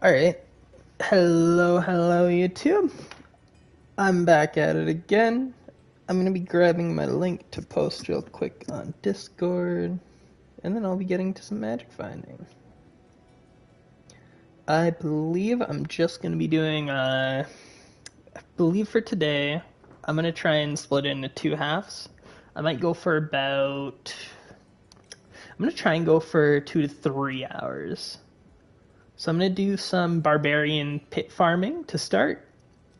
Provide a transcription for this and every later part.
Alright, hello YouTube. I'm back at it again. I'm going to be grabbing my link to post real quick on Discord, and then I'll be getting to some magic finding. I believe I'm just going to be doing, I believe for today, I'm going to try and split it into two halves. I might go for about, I'm going to try and go for 2 to 3 hours. So I'm going to do some Barbarian pit farming to start.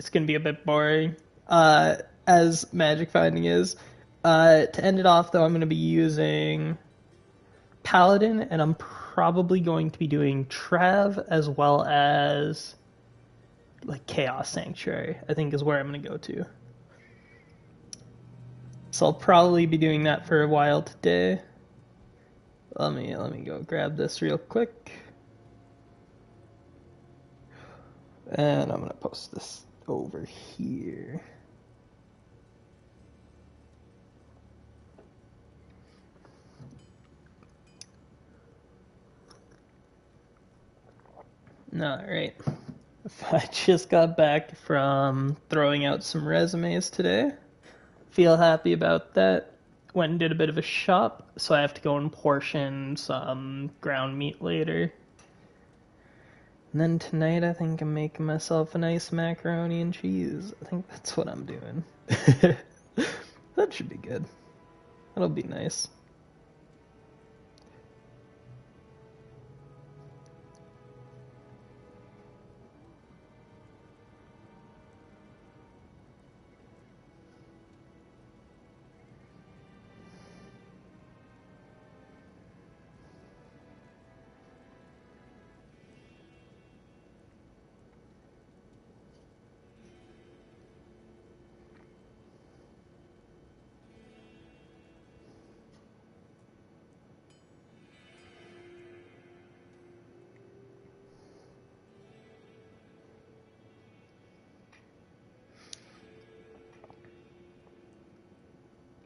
It's going to be a bit boring, as magic finding is. To end it off, though, I'm going to be using Paladin, and I'm probably going to be doing Trav as well as like Chaos Sanctuary, I think is where I'm going to go to. So I'll probably be doing that for a while today. Let me go grab this real quick. And I'm going to post this over here. Alright. I just got back from throwing out some resumes today. Feel happy about that. Went and did a bit of a shop, so I have to go and portion some ground meat later. And then tonight I think I'm making myself a nice macaroni and cheese. I think that's what I'm doing. That should be good. That'll be nice.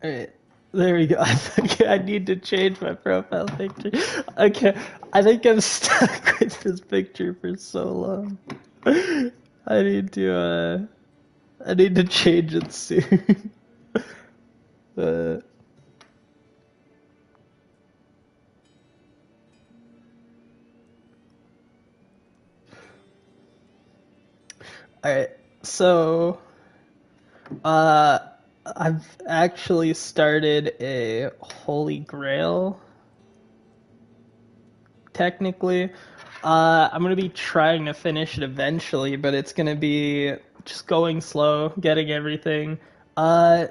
Alright, there we go. I need to change my profile picture. Okay, I think I'm stuck with this picture for so long. I need to change it soon. uh, Alright, so uh I've actually started a Holy Grail, technically. I'm gonna be trying to finish it eventually, but it's gonna be just going slow, getting everything. Uh,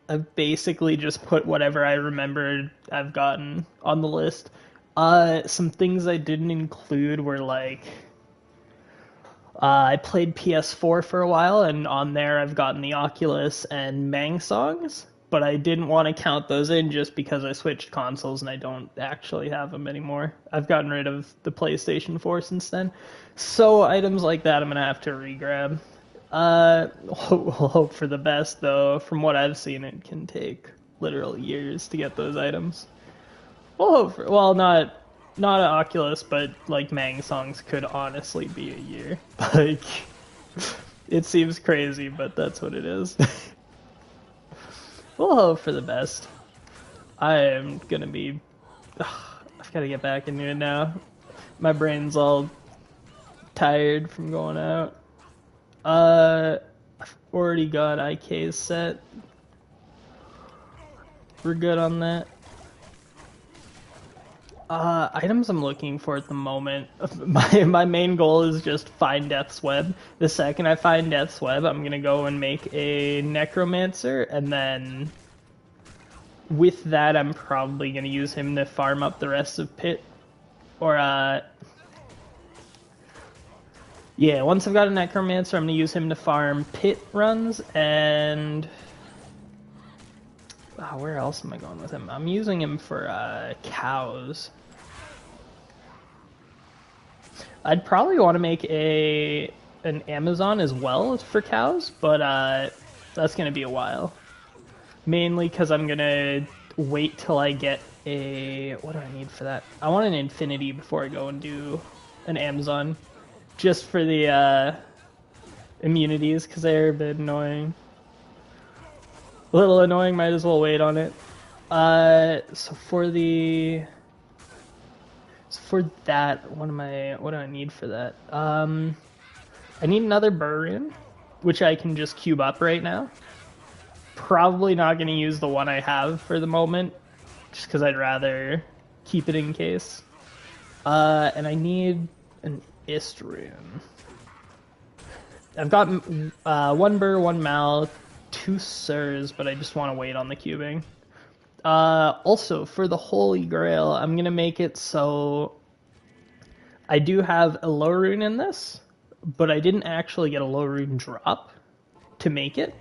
I've basically just put whatever I remembered I've gotten on the list. Some things I didn't include were like, I played PS4 for a while, and on there I've gotten the Oculus and Mang songs, but I didn't want to count those in just because I switched consoles and I don't actually have them anymore. I've gotten rid of the PlayStation 4 since then. So items like that I'm going to have to re-grab. We'll hope for the best, though. From what I've seen, it can take literal years to get those items. We'll hope for, well, not an Oculus, but like Mang songs could honestly be a year. Like, it seems crazy, but that's what it is. We'll hope for the best. I am gonna be. I've got to get back into it now. My brain's all tired from going out. I've already got IK's set. We're good on that. Items I'm looking for at the moment. My main goal is just find Death's Web. The second I find Death's Web, I'm gonna go and make a Necromancer, and then with that, I'm probably gonna use him to farm up the rest of Pit. Or, yeah, once I've got a Necromancer, I'm gonna use him to farm Pit runs, and where else am I going with him? I'm using him for, cows. I'd probably want to make an Amazon as well for cows, but that's going to be a while. Mainly because I'm going to wait till I get a... What do I need for that? I want an Infinity before I go and do an Amazon. just for the immunities, because they're a bit annoying. A little annoying, might as well wait on it. So for that, what do I need for that? I need another Barbarian, which I can just cube up right now. Probably not going to use the one I have for the moment, just because I'd rather keep it in case. And I need an Istrian. I've got one Burr, one Mal, 2 Sirs, but I just want to wait on the cubing. Also, for the Holy Grail, I'm going to make it so I do have a low rune in this, but I didn't actually get a low rune drop to make it.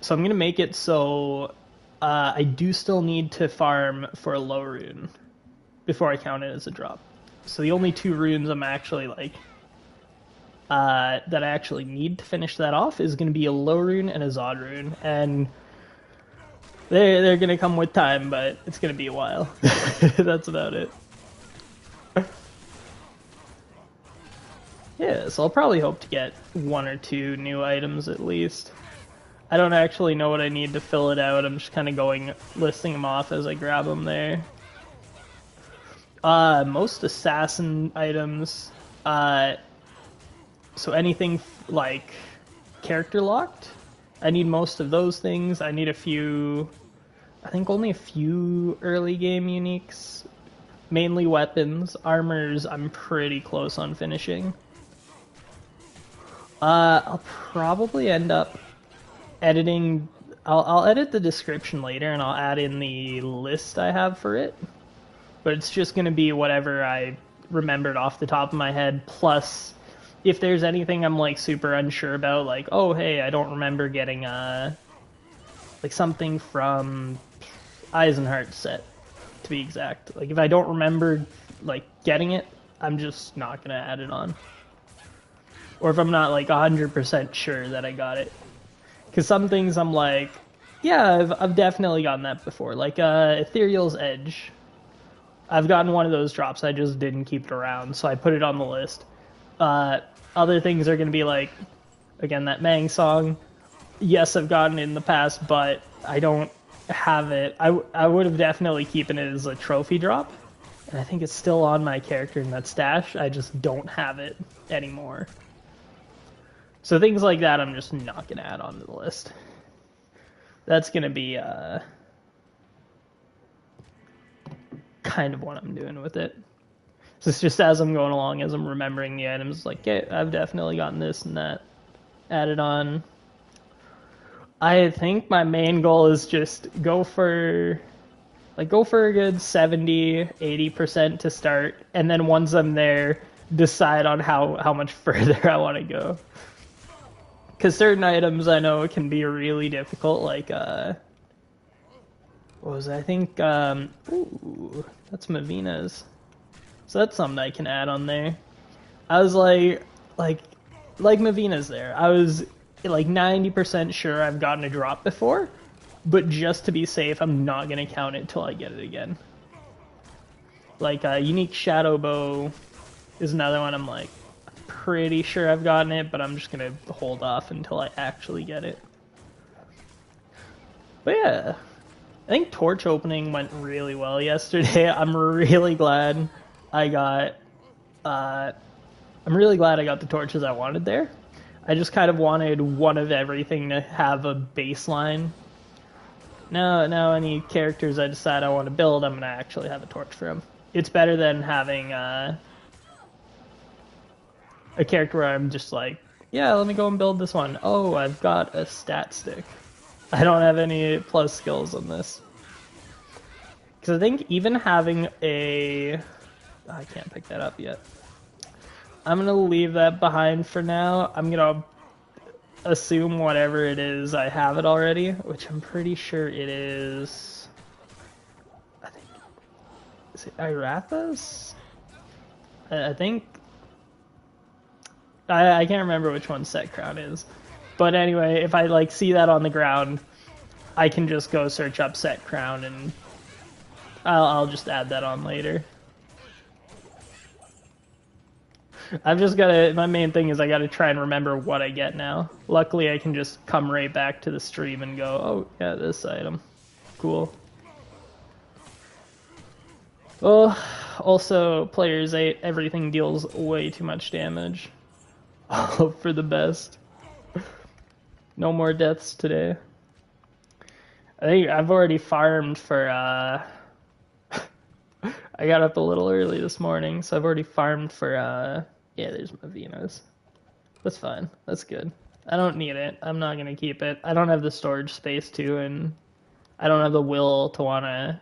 So I'm going to make it so I do still need to farm for a low rune before I count it as a drop. So the only 2 runes I'm actually like that I actually need to finish that off is going to be a low rune and a Zod rune, and they're going to come with time, but it's going to be a while. That's about it. Yeah, so I'll probably hope to get 1 or 2 new items at least. I don't actually know what I need to fill it out. I'm just kind of listing them off as I grab them there. Most assassin items, so anything like character locked, I need most of those things. I need a few, I think only a few early game uniques, mainly weapons. Armors, I'm pretty close on finishing. I'll probably end up editing, I'll edit the description later and I'll add in the list I have for it, but it's just going to be whatever I remembered off the top of my head, plus if there's anything I'm like super unsure about, like, oh hey, I don't remember getting like something from Eisenhart's set, to be exact. Like if I don't remember like getting it, I'm just not going to add it on. Or if I'm not like 100% sure that I got it. Because some things I'm like, yeah, I've definitely gotten that before. Like Ethereal's Edge. I've gotten one of those drops, I just didn't keep it around, so I put it on the list. Other things are going to be like, again, that Mang song. Yes, I've gotten it in the past, but I don't have it. I would have definitely keeping it as a trophy drop. And I think it's still on my character in that stash. I just don't have it anymore. So things like that I'm just not going to add onto the list. That's going to be kind of what I'm doing with it. So it's just as I'm going along, as I'm remembering the items, like, okay, I've definitely gotten this and that added on. I think my main goal is just go for a good 70-80% to start, and then once I'm there, decide on how much further I want to go. Because certain items I know can be really difficult, like, what was it? I think, ooh, that's Mavina's. So that's something I can add on there. I was like Mavina's there. I was like 90% sure I've gotten a drop before, but just to be safe, I'm not going to count it till I get it again. Like, Unique Shadow Bow is another one I'm like, pretty sure I've gotten it, but I'm just going to hold off until I actually get it. But yeah, I think torch opening went really well yesterday. I'm really glad I got the torches I wanted there. I just kind of wanted one of everything to have a baseline. Now any characters I decide I want to build, I'm going to actually have a torch for them. It's better than having a character where I'm just like, yeah, let me go and build this one. Oh, I've got a stat stick. I don't have any plus skills on this. Because I think even having a... I can't pick that up yet. I'm going to leave that behind for now. I'm going to assume whatever it is, I have it already, which I'm pretty sure it is... I think... Is it Irathas? I think... I can't remember which one Set Crown is. But anyway, if I like see that on the ground, I can just go search up Set Crown and I'll just add that on later. I've just gotta, my main thing is I gotta try and remember what I get now. Luckily I can just come right back to the stream and go, oh yeah, this item. Cool. Well, also, players 8, everything deals way too much damage. I'll hope for the best. No more deaths today. I think I've already farmed for, I got up a little early this morning, so I've already farmed for, yeah, there's my Venus. That's fine. That's good. I don't need it. I'm not gonna keep it. I don't have the storage space to, and I don't have the will to wanna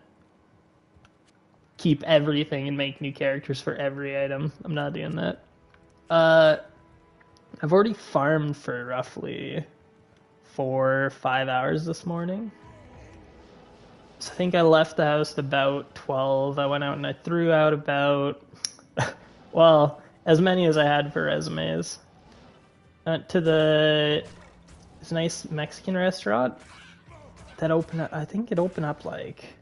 keep everything and make new characters for every item. I'm not doing that. I've already farmed for roughly 4 or 5 hours this morning. So I think I left the house at about 12. I went out and I threw out about, well, as many as I had for resumes. To this nice Mexican restaurant that opened up, I think it opened up like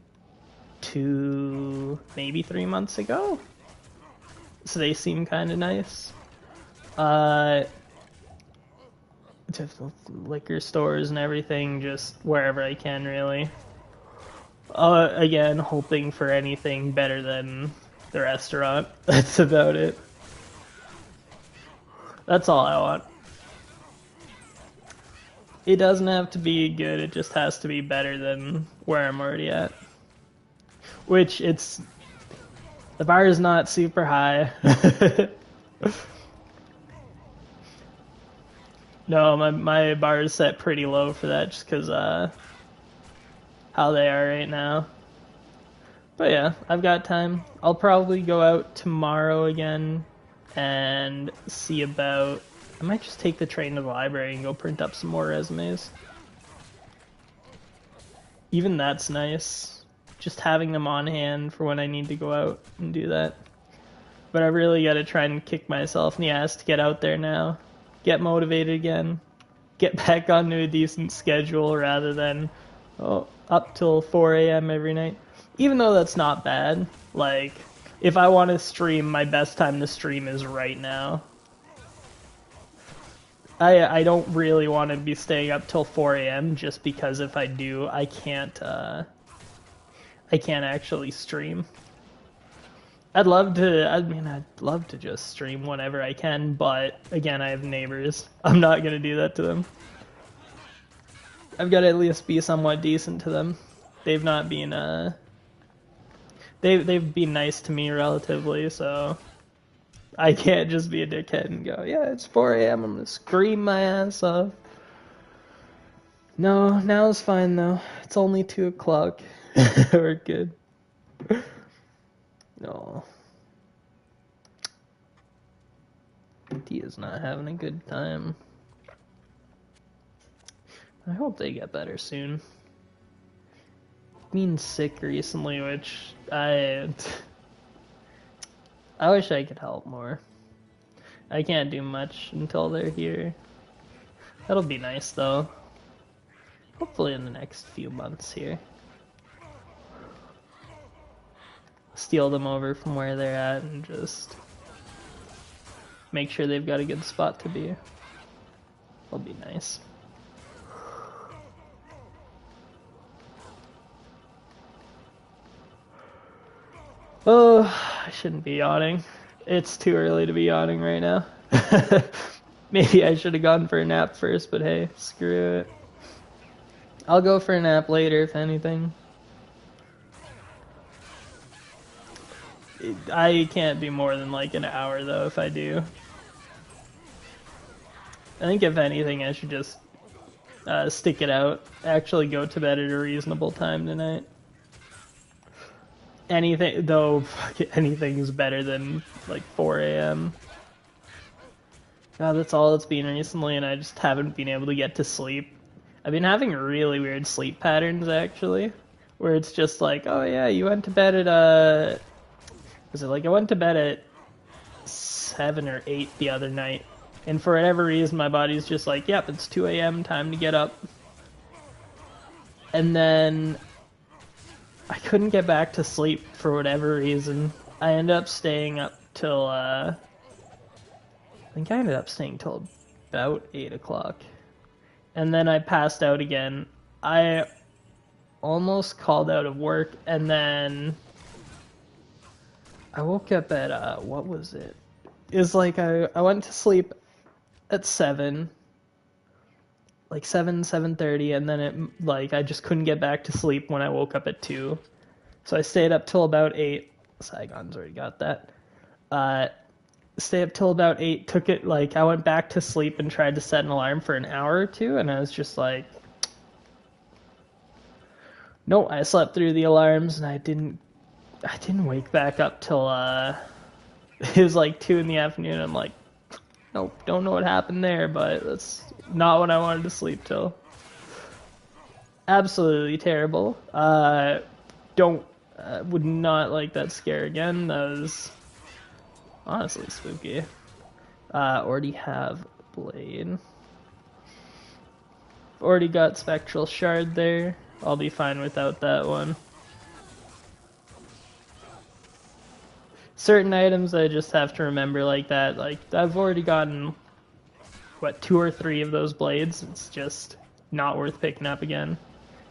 2, maybe 3 months ago. So they seem kind of nice. Just liquor stores and everything, just wherever I can, really. Again, hoping for anything better than the restaurant. That's about it. That's all I want. It doesn't have to be good, it just has to be better than where I'm already at. Which, it's... the bar is not super high. No, my bar is set pretty low for that, just because, how they are right now. But yeah, I've got time. I'll probably go out tomorrow again and see about... I might just take the train to the library and go print up some more resumes. Even that's nice. Just having them on hand for when I need to go out and do that. But I really gotta try and kick myself in the ass to get out there now. Get motivated again. Get back onto a decent schedule rather than up till 4 a.m. every night. Even though that's not bad. Like, if I want to stream, my best time to stream is right now. I don't really want to be staying up till 4 a.m. just because if I do, I can't actually stream. I'd love to just stream whenever I can, but again, I have neighbors. I'm not gonna do that to them. I've got to at least be somewhat decent to them. They've not been, they've been nice to me relatively, so I can't just be a dickhead and go, yeah, it's 4 a.m., I'm gonna scream my ass off. No, now's fine though. It's only 2 o'clock. We're good. No. Dia's not having a good time. I hope they get better soon. Been sick recently, which I wish I could help more. I can't do much until they're here. That'll be nice though. Hopefully in the next few months here. Steal them over from where they're at and just make sure they've got a good spot to be. That'll be nice. Oh, I shouldn't be yawning. It's too early to be yawning right now. Maybe I should have gone for a nap first, but hey, screw it. I'll go for a nap later, if anything. I can't be more than like an hour, though, if I do. I think, if anything, I should just stick it out. Actually go to bed at a reasonable time tonight. Anything, though, anything's better than, like, 4 a.m. God, that's all it's been recently, and I just haven't been able to get to sleep. I've been having really weird sleep patterns, actually, where it's just like, oh yeah, you went to bed at, was it like, I went to bed at 7 or 8 the other night, and for whatever reason, my body's just like, yep, it's 2 a.m., time to get up. And then I couldn't get back to sleep for whatever reason. I ended up staying up till think I ended up staying till about 8 o'clock. And then I passed out again. I almost called out of work, and then I woke up at, what was it? It was like I went to sleep at 7, like 7:30, and then it, like, I just couldn't get back to sleep when I woke up at 2. So I stayed up till about 8. Saigon's already got that. Stay up till about 8, took it, like, I went back to sleep and tried to set an alarm for an hour or two, and I was just like, no, I slept through the alarms, and I didn't wake back up till, it was like 2 in the afternoon. I'm like, nope, don't know what happened there, but that's not what I wanted to sleep till. Absolutely terrible. Would not like that scare again. That was honestly spooky. Already have Blade. Already got Spectral Shard there. I'll be fine without that one. Certain items I just have to remember like that. Like, I've already gotten, what, 2 or 3 of those blades. It's just not worth picking up again.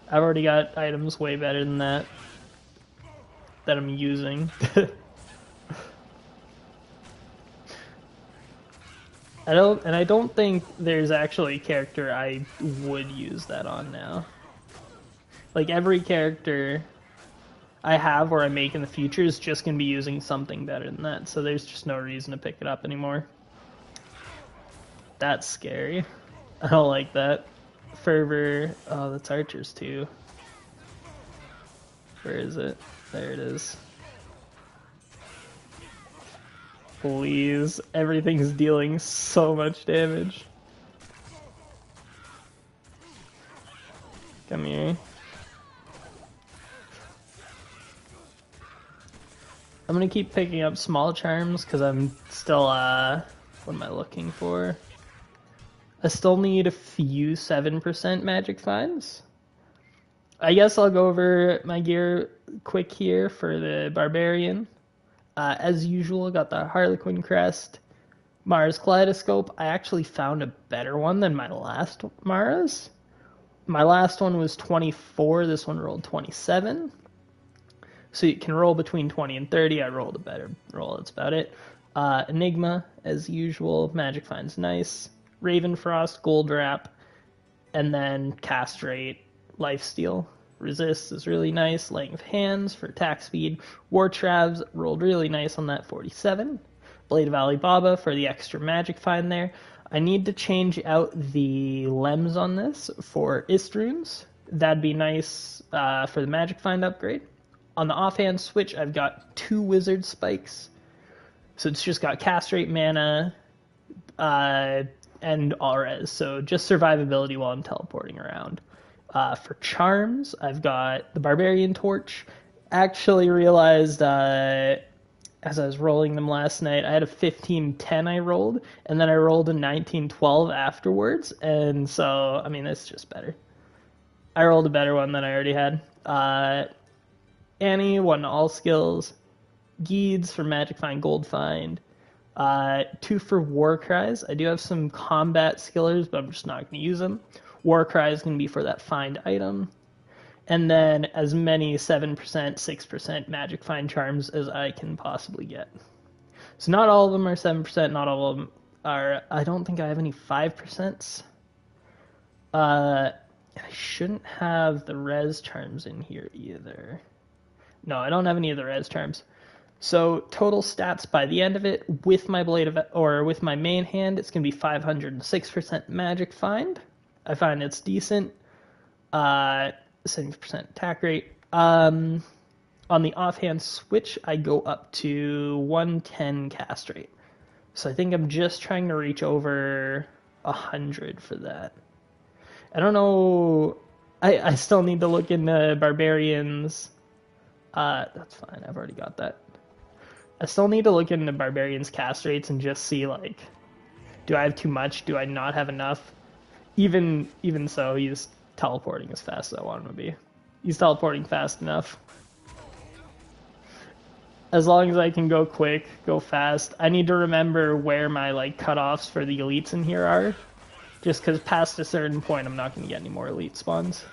I've already got items way better than that I'm using. I don't think there's actually a character I would use that on now. Like, every character I have or I make in the future is just going to be using something better than that, so there's just no reason to pick it up anymore. That's scary. I don't like that. Fervor. Oh, that's Archers too. Where is it? There it is. Please. Everything's dealing so much damage. Come here. I'm gonna keep picking up small charms because I'm still, what am I looking for? I still need a few 7% magic finds. I guess I'll go over my gear quick here for the Barbarian. As usual, I got the Harlequin Crest, Mara's Kaleidoscope. I actually found a better one than my last Mara's. My last one was 24, this one rolled 27. So you can roll between 20 and 30. I rolled a better roll, that's about it. Enigma, as usual, Magic Find's nice. Ravenfrost, Gold Wrap, and then Castrate, Lifesteal. Resist is really nice. Laying of Hands for attack speed. War Travs rolled really nice on that 47. Blade of Alibaba for the extra magic find there. I need to change out the lems on this for Istrunes. That'd be nice for the magic find upgrade. On the offhand switch, I've got 2 Wizard Spikes. So it's just got Castrate, Mana, and All-Res. So just survivability while I'm teleporting around. For charms, I've got the Barbarian Torch. Actually realized as I was rolling them last night, I had a 15-10 I rolled, and then I rolled a 19-12 afterwards, and so, I mean, it's just better. I rolled a better one than I already had. Annie, 1 all skills. Geeds for Magic Find, Gold Find. 2 for War Cries. I do have some combat skillers, but I'm just not going to use them. War Cry is going to be for that find item. And then as many 7%, 6% Magic Find charms as I can possibly get. So not all of them are 7%, not all of them are... I don't think I have any 5%. I shouldn't have the res charms in here either. No, I don't have any of the res charms. So total stats by the end of it, with my with my main hand, it's going to be 506% Magic Find. I find it's decent. 70% attack rate. On the offhand switch, I go up to 110 cast rate. So I think I'm just trying to reach over 100 for that. I don't know. I still need to look into Barbarians. That's fine. I've already got that. I still need to look into Barbarians cast rates and just see, like, do I have too much? Do I not have enough? Even so, he's teleporting as fast as I want him to be. He's teleporting fast enough. As long as I can go quick, go fast. I need to remember where my like cutoffs for the elites in here are. Just because past a certain point, I'm not going to get any more elite spawns.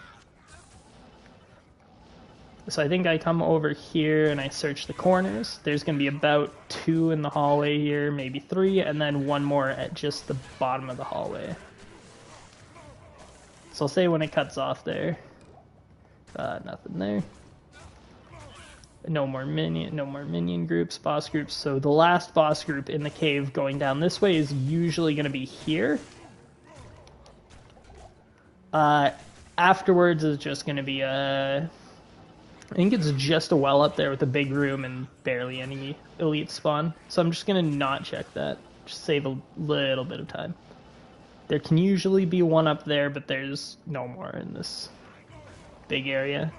So I think I come over here and I search the corners. There's going to be about 2 in the hallway here, maybe 3, and then 1 more at just the bottom of the hallway. So I'll say when it cuts off there. Nothing there. No more minion groups, boss groups. So the last boss group in the cave going down this way is usually going to be here. Afterwards is just going to be I think it's just a well up there with a big room and barely any elite spawn. So I'm just going to not check that. Just save a little bit of time. There can usually be one up there, but there's no more in this big area.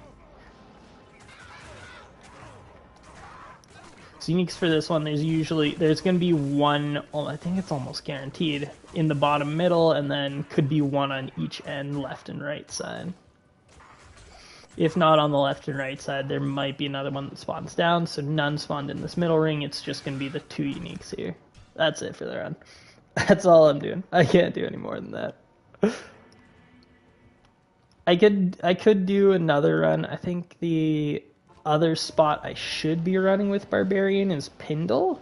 So uniques for this one, there's going to be one, I think it's almost guaranteed, in the bottom middle, and then could be one on each end, left and right side. If not on the left and right side, there might be another one that spawns down, so none spawned in this middle ring. It's just going to be the 2 uniques here. That's it for the run. That's all I'm doing. I can't do any more than that. I could do another run. I think the other spot I should be running with Barbarian is Pindle.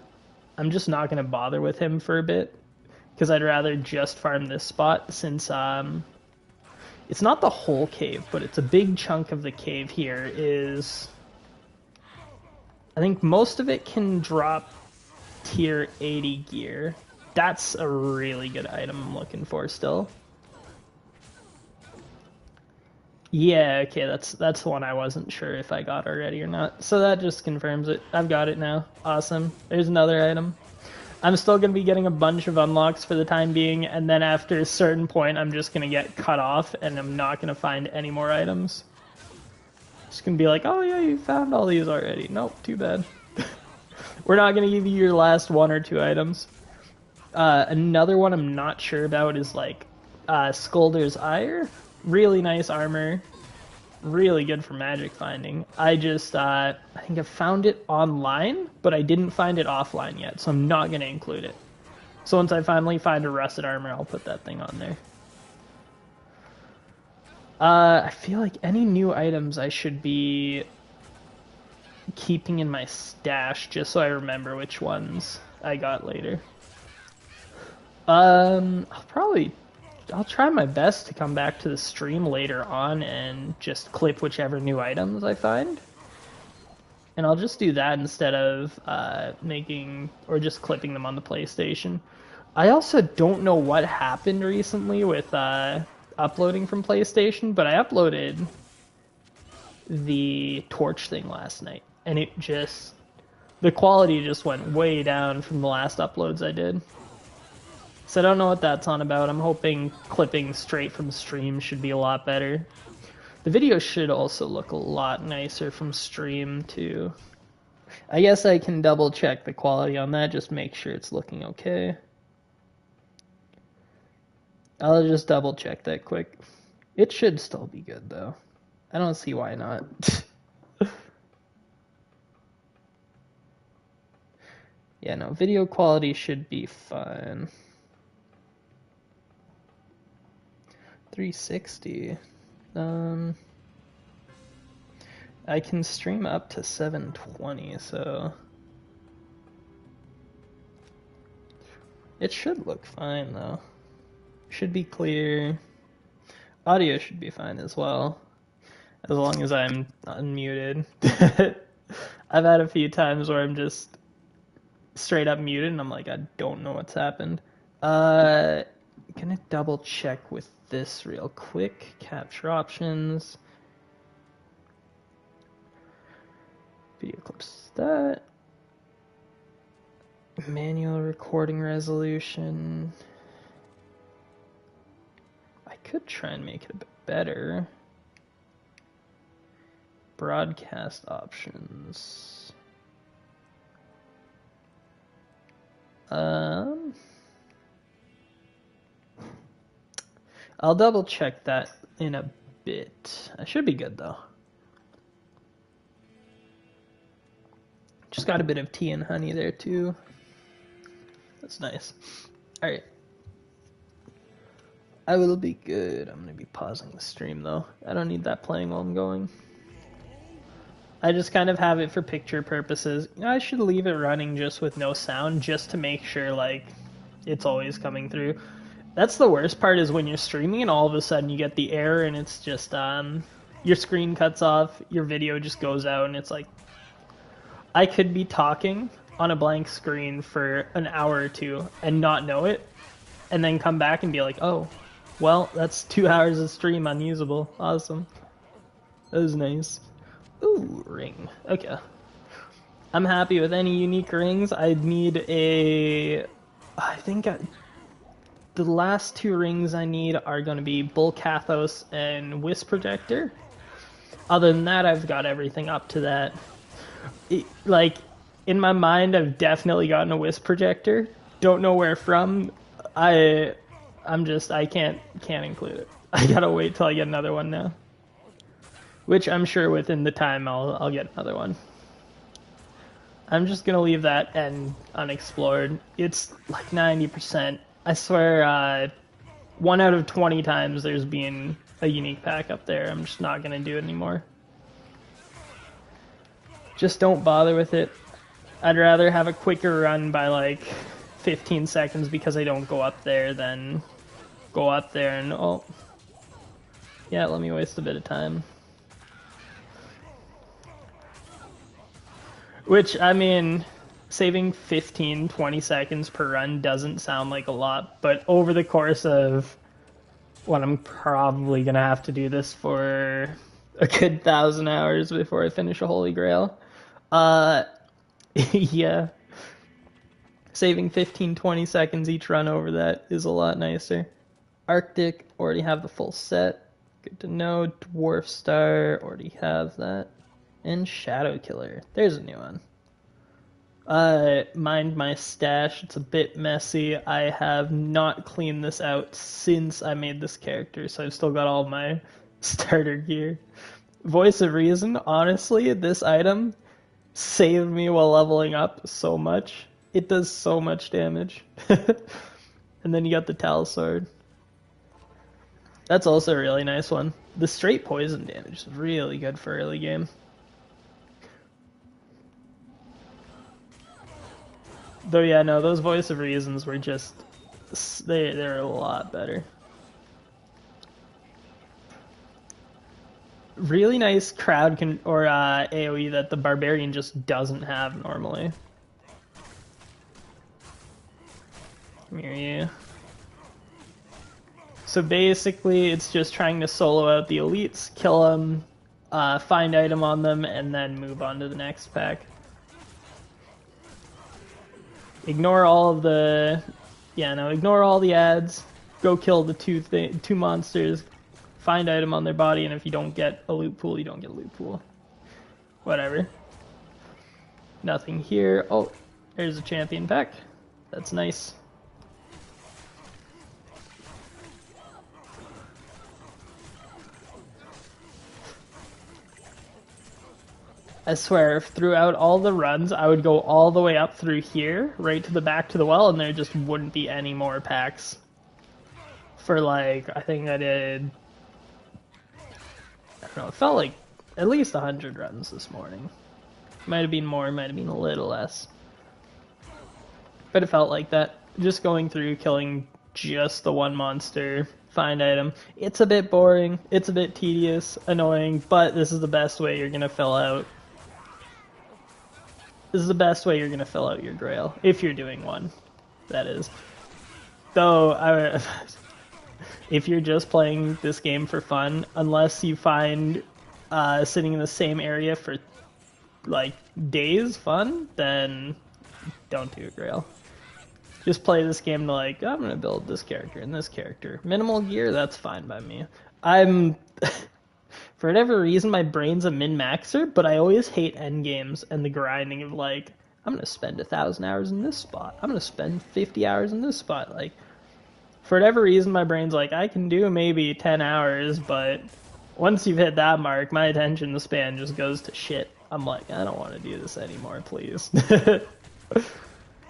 I'm just not going to bother with him for a bit, because I'd rather just farm this spot, since it's not the whole cave, but it's a big chunk of the cave here is... I think most of it can drop tier 80 gear. That's a really good item I'm looking for still. Yeah, okay, that's the one I wasn't sure if I got already or not. So that just confirms it. I've got it now. Awesome. There's another item. I'm still going to be getting a bunch of unlocks for the time being, and then after a certain point, I'm just going to get cut off, and I'm not going to find any more items. Just going to be like, oh yeah, you found all these already. Nope, too bad. We're not going to give you your last 1 or 2 items. Another one I'm not sure about is like Skulder's Ire. Really nice armor. Really good for magic finding. I think I found it online, but I didn't find it offline yet, so I'm not going to include it. So once I finally find a rusted armor, I'll put that thing on there. I feel like any new items I should be keeping in my stash, just so I remember which ones I got later. I'll try my best to come back to the stream later on and just clip whichever new items I find. And I'll just do that instead of just clipping them on the PlayStation. I also don't know what happened recently with uploading from PlayStation, but I uploaded the torch thing last night, and the quality just went way down from the last uploads I did. So I don't know what that's on about. I'm hoping clipping straight from stream should be a lot better. The video should also look a lot nicer from stream too. I guess I can double check the quality on that, just make sure it's looking okay. I'll just double check that quick. It should still be good though. I don't see why not. Yeah, no, video quality should be fine. 360. I can stream up to 720, so it should look fine though. Should be clear. Audio should be fine as well, as long as I'm unmuted. I've had a few times where I'm just straight up muted and I'm like, I don't know what's happened. Gonna double check with this real quick. Capture options. Video clips. That. Manual recording resolution. I could try and make it a bit better. Broadcast options. I'll double check that in a bit. I should be good though. Just got a bit of tea and honey there too. That's nice. Alright. I will be good. I'm gonna be pausing the stream though. I don't need that playing while I'm going. I just kind of have it for picture purposes. I should leave it running just with no sound just to make sure like it's always coming through. That's the worst part, is when you're streaming and all of a sudden you get the error and it's just your screen cuts off, your video just goes out, and it's like I could be talking on a blank screen for an hour or two and not know it, and then come back and be like, oh, well, that's 2 hours of stream unusable. Awesome. That was nice. Ooh, ring. Okay. I'm happy with any unique rings. I need a... the last 2 rings I need are going to be Bull Cathos and Wisp Projector. Other than that, I've got everything up to that. Like, in my mind, I've definitely gotten a Wisp Projector. Don't know where from. I can't include it. I gotta wait till I get another one now. Which I'm sure within the time I'll get another one. I'm just gonna leave that end unexplored. It's like 90%. I swear, 1 out of 20 times there's been a unique pack up there. I'm just not gonna do it anymore. Just don't bother with it. I'd rather have a quicker run by like 15 seconds because I don't go up there than go up there and, oh, yeah, let me waste a bit of time. Which, I mean, saving 15-20 seconds per run doesn't sound like a lot, but over the course of what I'm probably going to have to do this for a good 1,000 hours before I finish a Holy Grail. Yeah. Saving 15-20 seconds each run over that is a lot nicer. Arctic, already have the full set. Good to know. Dwarf Star, already have that. And Shadow Killer. There's a new one. Mind my stash. It's a bit messy. I have not cleaned this out since I made this character, so I've still got all my starter gear. Voice of Reason, honestly, this item saved me while leveling up so much. It does so much damage. And then you got the Tal Sword. That's also a really nice one. The straight poison damage is really good for early game. Though, yeah, no, those Voice of Reasons were just... They're a lot better. Really nice crowd AoE that the Barbarian just doesn't have normally. Come here, you. So basically, it's just trying to solo out the elites, kill them, find item on them, and then move on to the next pack. Ignore all of the... Yeah, no, ignore all the ads. Go kill the two monsters. Find item on their body, and if you don't get a loot pool, you don't get a loot pool. Whatever. Nothing here. Oh, there's a champion pack. That's nice. I swear, throughout all the runs, I would go all the way up through here, right to the back to the well, and there just wouldn't be any more packs. For like, I think I did... I don't know, it felt like at least 100 runs this morning. Might have been more, might have been a little less. But it felt like that. Just going through, killing just the one monster, find item. It's a bit boring, it's a bit tedious, annoying, but this is the best way you're gonna fill out. This is the best way you're gonna fill out your grail, if you're doing one, that is. Though, if you're just playing this game for fun, unless you find sitting in the same area for like days fun, then don't do a grail. Just play this game to like, I'm gonna build this character and this character. Minimal gear, that's fine by me. For whatever reason, my brain's a min-maxer, but I always hate endgames and the grinding of like, I'm gonna spend 1,000 hours in this spot. I'm gonna spend 50 hours in this spot. Like, for whatever reason, my brain's like, I can do maybe 10 hours, but once you've hit that mark, my attention span just goes to shit. I'm like, I don't want to do this anymore, please.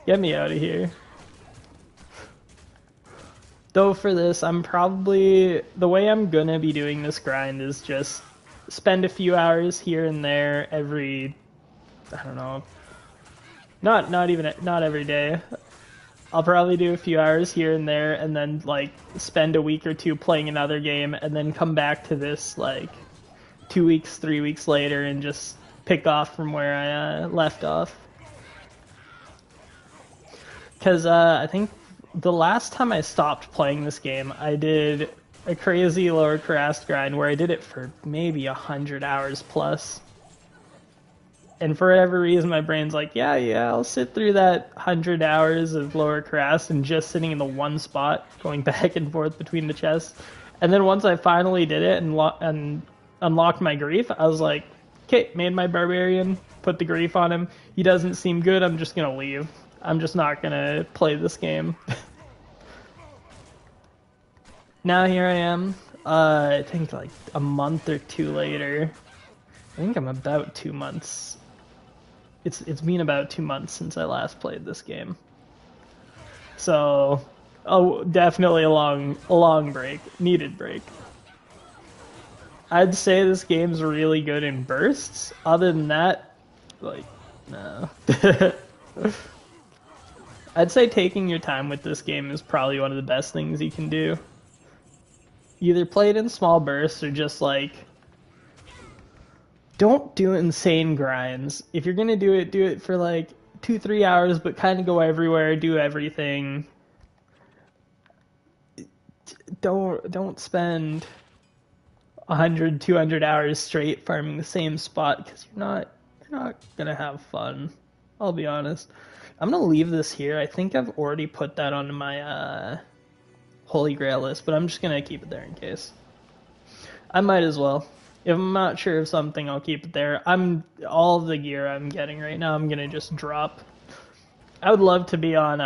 Get me out of here. Though for this, I'm probably, the way I'm gonna be doing this grind is just spend a few hours here and there every, I don't know, not every day. I'll probably do a few hours here and there, and then like spend a week or two playing another game, and then come back to this like 2 weeks, 3 weeks later, and just pick off from where I left off. Because I think the last time I stopped playing this game, I did a crazy lower craft grind where I did it for maybe 100 hours plus. And for whatever reason, my brain's like, yeah, I'll sit through that 100 hours of lower craft and just sitting in the one spot, going back and forth between the chests. And then once I finally did it and unlocked my grief, I was like, okay, made my Barbarian, put the grief on him. He doesn't seem good, I'm just going to leave. I'm just not going to play this game. Now here I am, I think like a month or two later. I think I'm about 2 months. It's been about 2 months since I last played this game. So, definitely a long break, needed break. I'd say this game's really good in bursts. Other than that, like, no. I'd say taking your time with this game is probably one of the best things you can do. Either play it in small bursts or just like, don't do insane grinds. If you're gonna do it for like 2-3 hours, but kind of go everywhere, do everything. Don't spend 100-200 hours straight farming the same spot, because you're not gonna have fun. I'll be honest. I'm gonna leave this here. I think I've already put that onto my Holy Grail list, but I'm just gonna keep it there in case. I might as well. If I'm not sure of something, I'll keep it there. All of the gear I'm getting right now, I'm gonna just drop. I would love to be on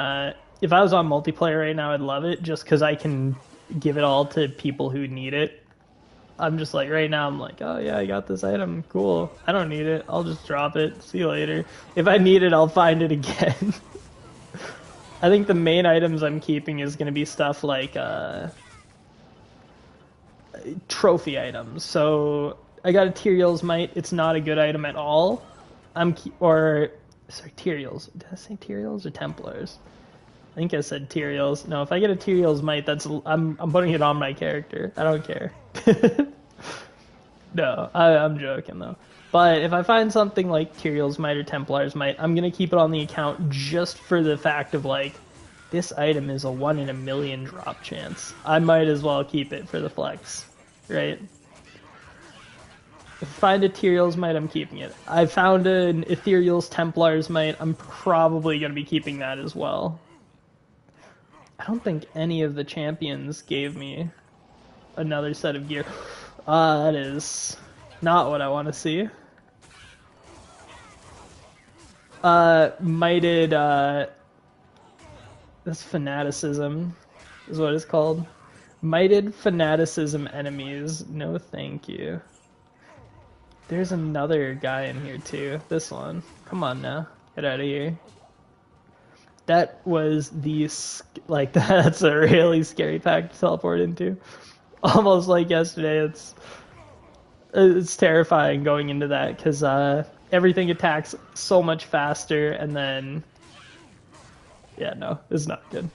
if I was on multiplayer right now, I'd love it, just because I can give it all to people who need it. I'm just like, right now, I'm like, oh yeah, I got this item, cool. I don't need it, I'll just drop it, see you later. If I need it, I'll find it again. I think the main items I'm keeping is going to be stuff like trophy items. So I got a Tyrael's Might, it's not a good item at all. Tyrael's. Did I say Tyrael's or Templars? I think I said Tyrael's. No, if I get a Tyrael's Might, I'm putting it on my character. I don't care. No, I'm joking though. But if I find something like Tyrael's Might or Templar's Might, I'm gonna keep it on the account just for the fact of like, this item is a 1 in a million drop chance. I might as well keep it for the flex, right? If I find a Tyrael's Might, I'm keeping it. I found an Ethereal's Templar's Might, I'm probably gonna be keeping that as well. I don't think any of the champions gave me another set of gear. That is not what I want to see. Mighted, that's fanaticism, is what it's called. Mighted fanaticism enemies. No thank you. There's another guy in here too. This one. Come on now. Get out of here. That was that's a really scary pack to teleport into. Almost like yesterday. It's terrifying going into that, because everything attacks so much faster, and then yeah, no, it's not good.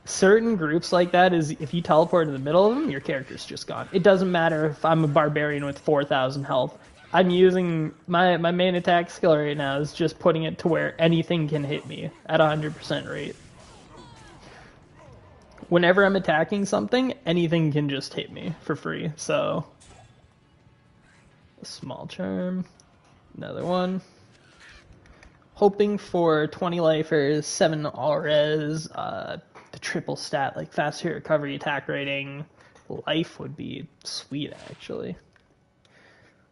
Certain groups like that is, if you teleport in the middle of them, your character's just gone. It doesn't matter if I'm a barbarian with 4,000 health. I'm using my main attack skill right now is just putting it to where anything can hit me at 100% rate. Whenever I'm attacking something, anything can just hit me for free. So, a small charm, another one. Hoping for 20 lifers, 7 all res, the triple stat, like fast hit recovery, attack rating, life would be sweet actually.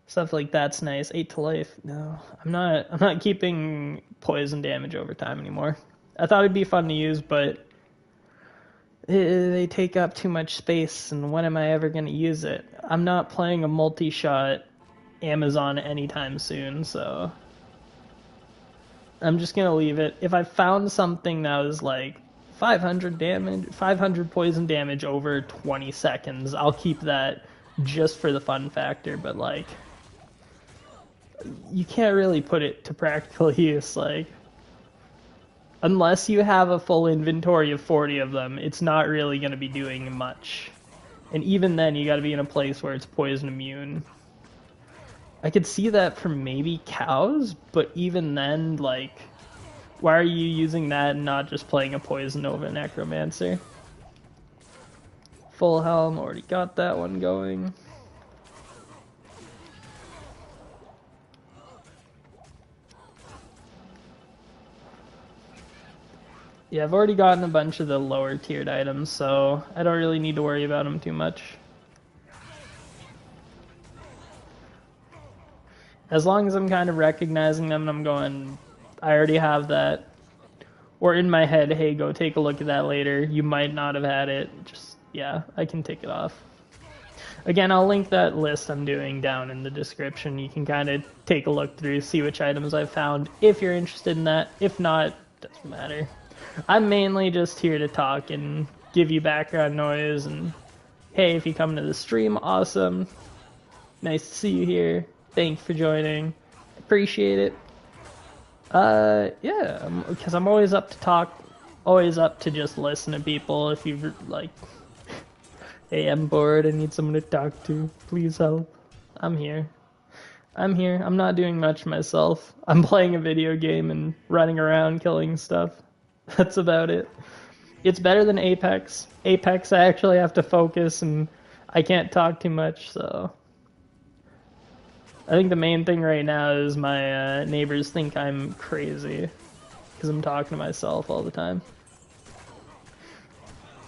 Stuff like that's nice. 8 to life. No, I'm not keeping poison damage over time anymore. I thought it'd be fun to use, but They take up too much space, and when am I ever going to use it? I'm not playing a multi-shot Amazon anytime soon, so I'm just going to leave it. If I found something that was like 500 damage, 500 poison damage over 20 seconds, I'll keep that just for the fun factor, but like, you can't really put it to practical use, like, unless you have a full inventory of 40 of them, it's not really going to be doing much. And even then, you got to be in a place where it's poison immune. I could see that for maybe cows, but even then, like, why are you using that and not just playing a Poison Nova Necromancer? Full Helm, already got that one going. Yeah, I've already gotten a bunch of the lower tiered items, so I don't really need to worry about them too much. As long as I'm kind of recognizing them and I'm going, I already have that. Or in my head, hey, go take a look at that later. You might not have had it. Just, yeah, I can take it off. Again, I'll link that list I'm doing down in the description. You can kind of take a look through, see which items I've found, if you're interested in that. If not, doesn't matter. I'm mainly just here to talk and give you background noise, and hey, if you come to the stream, awesome. Nice to see you here. Thanks for joining. Appreciate it. Yeah, because I'm always up to talk, always up to just listen to people. If you're like, hey, I'm bored, I need someone to talk to, please help. I'm here. I'm here. I'm not doing much myself. I'm playing a video game and running around killing stuff. That's about it. It's better than Apex. Apex, I actually have to focus and I can't talk too much, so... I think the main thing right now is my neighbors think I'm crazy because I'm talking to myself all the time.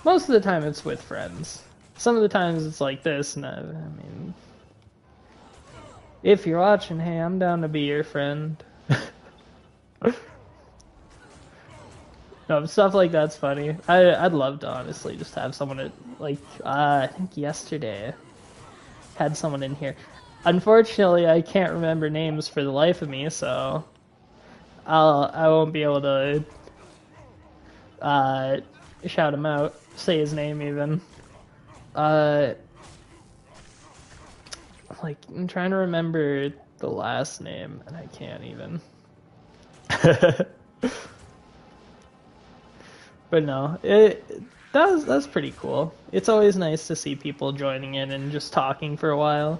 Most of the time it's with friends. Some of the times it's like this, and I mean... If you're watching, hey, I'm down to be your friend. No, stuff like that's funny. I'd love to honestly just have someone to, like, I think yesterday had someone in here. Unfortunately, I can't remember names for the life of me, so I won't be able to shout him out, say his name even. Like, I'm trying to remember the last name, and I can't even. But no, that's pretty cool. It's always nice to see people joining in and just talking for a while.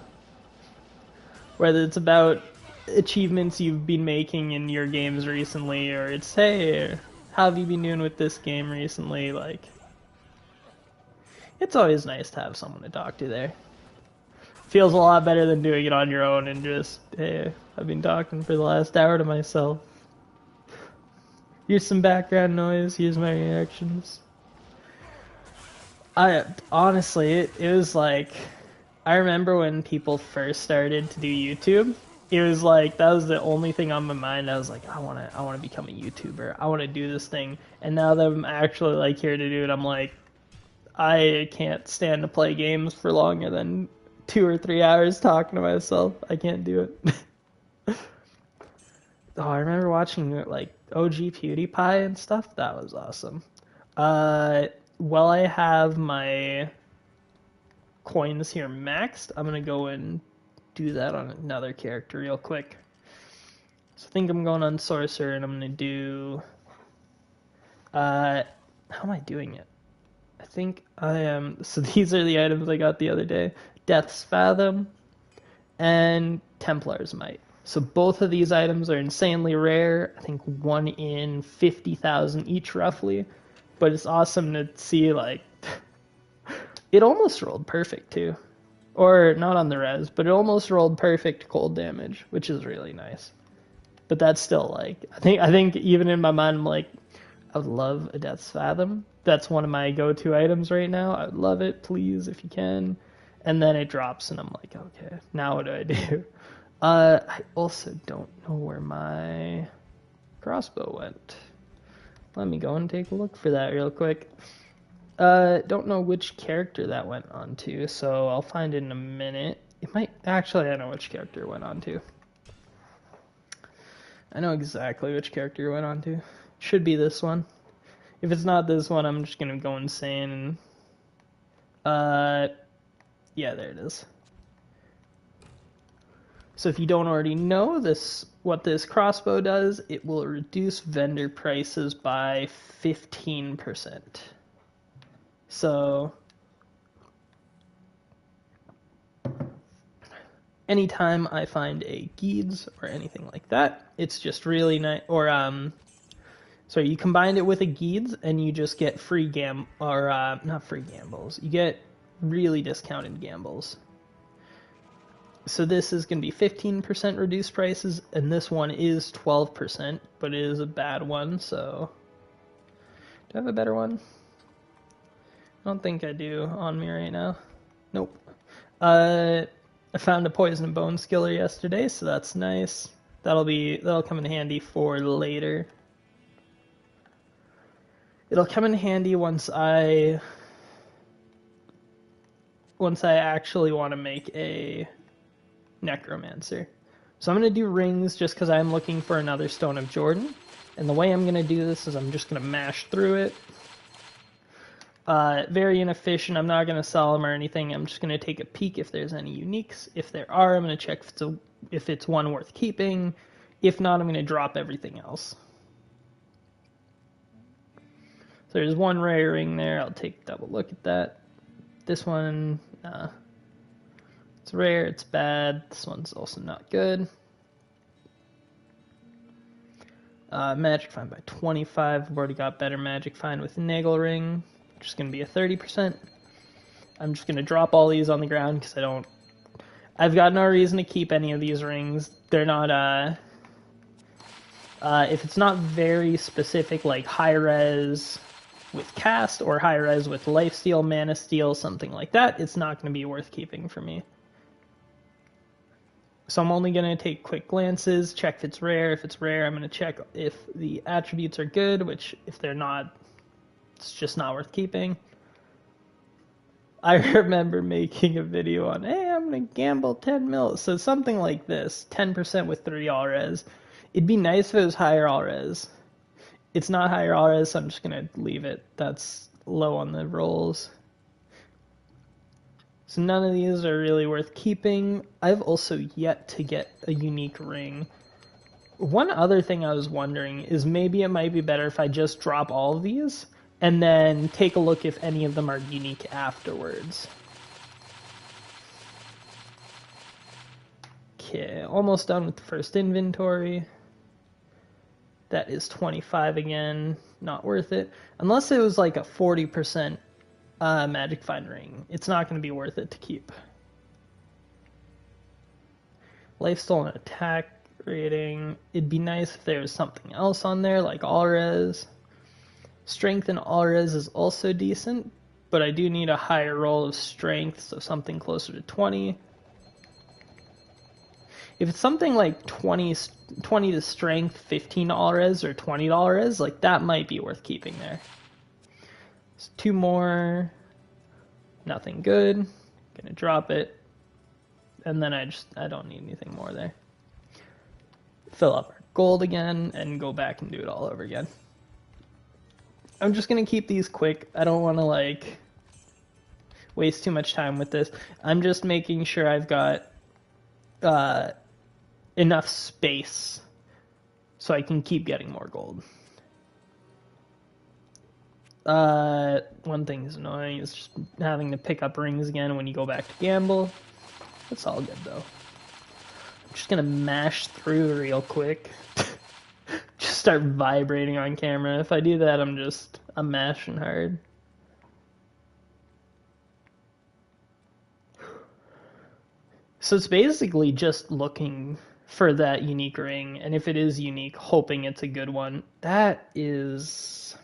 Whether it's about achievements you've been making in your games recently, or it's, hey, how have you been doing with this game recently? Like, it's always nice to have someone to talk to there. Feels a lot better than doing it on your own and just, hey, I've been talking for the last hour to myself. Here's some background noise, here's my reactions. Honestly, it was like, I remember when people first started to do YouTube, it was like, that was the only thing on my mind. I was like, I wanna become a YouTuber. I wanna do this thing. And now that I'm actually like here to do it, I'm like, I can't stand to play games for longer than 2 or 3 hours talking to myself. I can't do it. Oh, I remember watching like OG PewDiePie and stuff. That was awesome. While I have my coins here maxed, I'm gonna go and do that on another character real quick. So I think I'm going on Sorcerer, and I'm gonna do... how am I doing it? I think I am... So these are the items I got the other day. Death's Fathom and Templar's Might. So both of these items are insanely rare. I think 1 in 50,000 each, roughly. But it's awesome to see, like... It almost rolled perfect, too. Or, not on the res, but it almost rolled perfect cold damage, which is really nice. But that's still, like... I think even in my mind, I'm like, I would love a Death's Fathom. That's one of my go-to items right now. I would love it, please, if you can. And then it drops, and I'm like, okay, now what do I do? I also don't know where my crossbow went. Let me go and take a look for that real quick. Don't know which character that went on to, so I'll find it in a minute. It might, actually, I know which character it went on to. I know exactly which character it went on to. Should be this one. If it's not this one, I'm just gonna go insane and, yeah, there it is. So if you don't already know this, what this crossbow does, it will reduce vendor prices by 15%. So anytime I find a Geeds or anything like that, it's just really nice. Or so you combine it with a Geeds and you just get free not free gambles. You get really discounted gambles. So this is going to be 15% reduced prices, and this one is 12%, but it is a bad one, so... Do I have a better one? I don't think I do on me right now. Nope. I found a poison and bone skiller yesterday, so that's nice. That'll come in handy for later. It'll come in handy once I actually want to make a necromancer. So I'm going to do rings just because I'm looking for another Stone of Jordan. And the way I'm going to do this is I'm just going to mash through it. Very inefficient. I'm not going to sell them or anything. I'm just going to take a peek if there's any uniques. If there are, I'm going to check if it's one worth keeping. If not, I'm going to drop everything else. So there's one rare ring there. I'll take a double look at that. This one, it's rare, it's bad. This one's also not good. Magic Find by 25. I've already got better Magic Find with Nagel Ring, which is going to be a 30%. I'm just going to drop all these on the ground because I've got no reason to keep any of these rings. They're not, if it's not very specific, like high res with cast or high res with lifesteal, mana steal, something like that, it's not going to be worth keeping for me. So I'm only going to take quick glances, check if it's rare. If it's rare, I'm going to check if the attributes are good, which if they're not, it's just not worth keeping. I remember making a video on, hey, I'm going to gamble 10 mil. So something like this, 10% with 3 all res. It'd be nice if it was higher all res. It's not higher all res, so I'm just going to leave it. That's low on the rolls. So none of these are really worth keeping. I've also yet to get a unique ring. One other thing I was wondering is maybe it might be better if I just drop all of these and then take a look if any of them are unique afterwards. Okay, almost done with the first inventory. That is 25 again, not worth it. Unless it was like a 40% Magic Find ring. It's not going to be worth it to keep. Lifesteal and attack rating. It'd be nice if there was something else on there, like all res. Strength and all res is also decent, but I do need a higher roll of strength, so something closer to 20. If it's something like 20 to strength, 15 all res, or 20 all res, like that might be worth keeping there. So 2 more, nothing good, gonna drop it, and then I don't need anything more there. Fill up our gold again, and go back and do it all over again. I'm just gonna keep these quick. I don't want to like waste too much time with this. I'm just making sure I've got enough space so I can keep getting more gold. One thing is annoying is just having to pick up rings again when you go back to gamble. That's all good though. I'm just gonna mash through real quick. Just start vibrating on camera. If I do that, I'm mashing hard. So it's basically just looking for that unique ring, and if it is unique, hoping it's a good one. That is...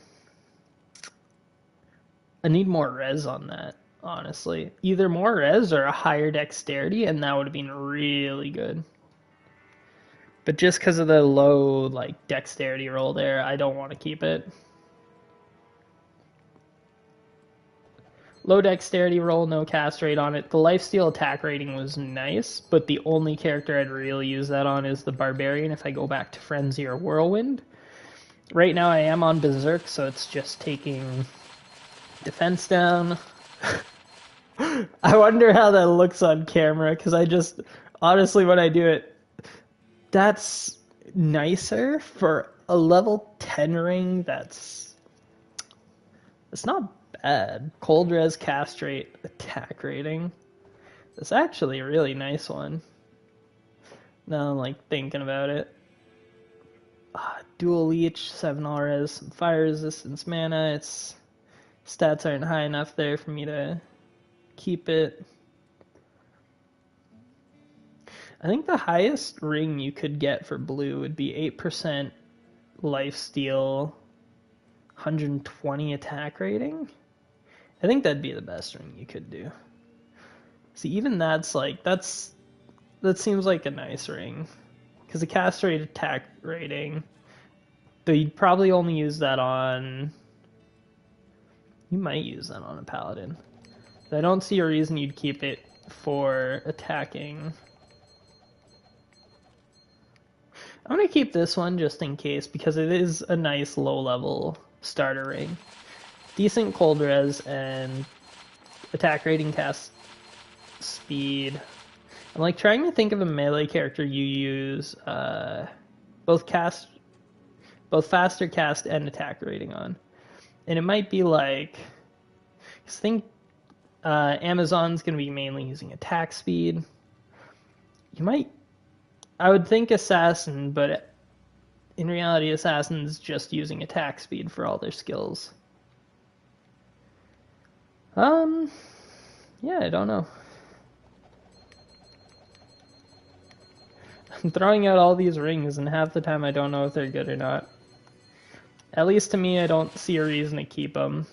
I need more res on that, honestly. Either more res or a higher dexterity, and that would have been really good. But just because of the low like dexterity roll there, I don't want to keep it. Low dexterity roll, no cast rate on it. The lifesteal attack rating was nice, but the only character I'd really use that on is the Barbarian if I go back to Frenzy or Whirlwind. Right now I am on Berserk, so it's just taking defense down. I wonder how that looks on camera, because honestly, when I do it, that's nicer for a level 10 ring. It's not bad. Cold res, cast rate, attack rating. That's actually a really nice one. Now I'm like thinking about it. Dual leech, 7 all res, some fire resistance mana. Its stats aren't high enough there for me to keep it. I think the highest ring you could get for blue would be 8% lifesteal, 120 attack rating. I think that'd be the best ring you could do. See, even that seems like a nice ring. Because the cast rate attack rating, though you'd probably only use that on... You might use that on a paladin. But I don't see a reason you'd keep it for attacking. I'm going to keep this one just in case, because it is a nice low-level starter ring. Decent cold res and attack rating, cast speed. I'm like trying to think of a melee character you use both faster cast and attack rating on. And it might be like, I think Amazon's going to be mainly using attack speed. I would think Assassin, but in reality Assassin's just using attack speed for all their skills. Yeah, I don't know. I'm throwing out all these rings, and half the time I don't know if they're good or not. At least to me, I don't see a reason to keep them.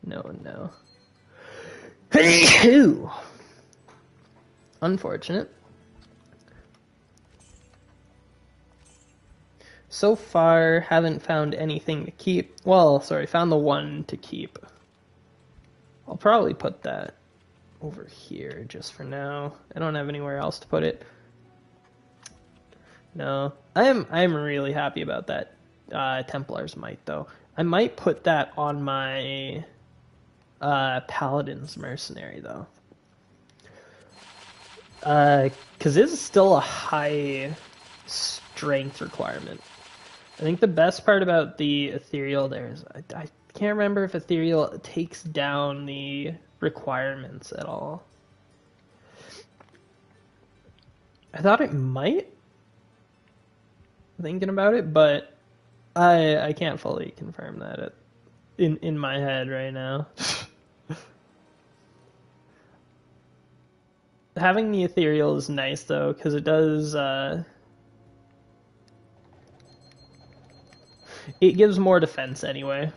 No. Unfortunate. So far, haven't found anything to keep. Well, sorry, found the one to keep. I'll probably put that over here just for now. I don't have anywhere else to put it. No, I'm really happy about that Templar's Might, though. I might put that on my Paladin's Mercenary, though. Because it's still a high strength requirement. I think the best part about the Ethereal there is I can't remember if Ethereal takes down the requirements at all. I thought it might, thinking about it, but I can't fully confirm that in my head right now. Having the Ethereal is nice though, because it does it gives more defense anyway.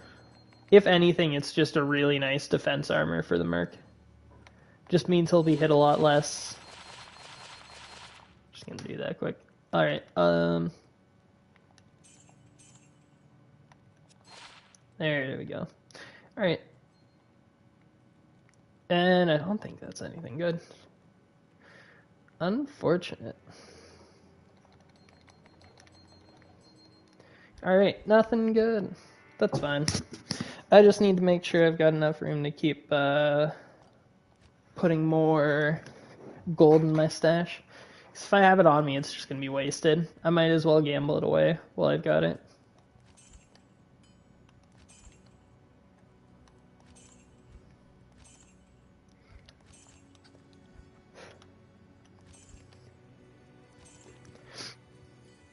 If anything, it's just a really nice defense armor for the Merc. Just means he'll be hit a lot less. Just gonna do that quick. Alright, there we go. Alright. And I don't think that's anything good. Unfortunate. Alright, nothing good. That's fine. I just need to make sure I've got enough room to keep putting more gold in my stash. 'Cause if I have it on me, it's just going to be wasted. I might as well gamble it away while I've got it.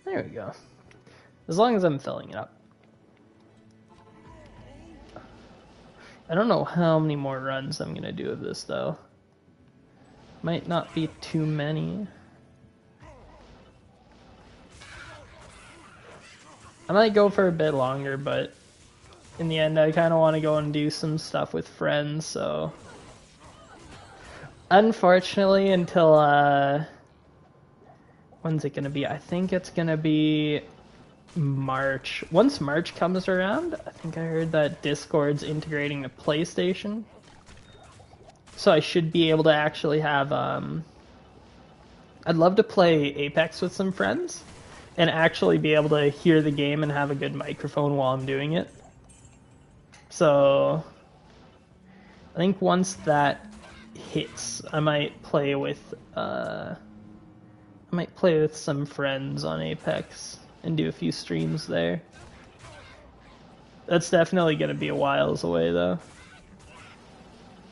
There we go. As long as I'm filling it up. I don't know how many more runs I'm going to do of this, though. Might not be too many. I might go for a bit longer, but in the end I kind of want to go and do some stuff with friends, so... Unfortunately, until, when's it going to be? I think it's going to be March. Once March comes around, I think I heard that Discord's integrating to PlayStation. So I should be able to actually have, I'd love to play Apex with some friends and actually be able to hear the game and have a good microphone while I'm doing it. So I think once that hits, I might play with some friends on Apex and do a few streams there. That's definitely gonna be a whiles away though.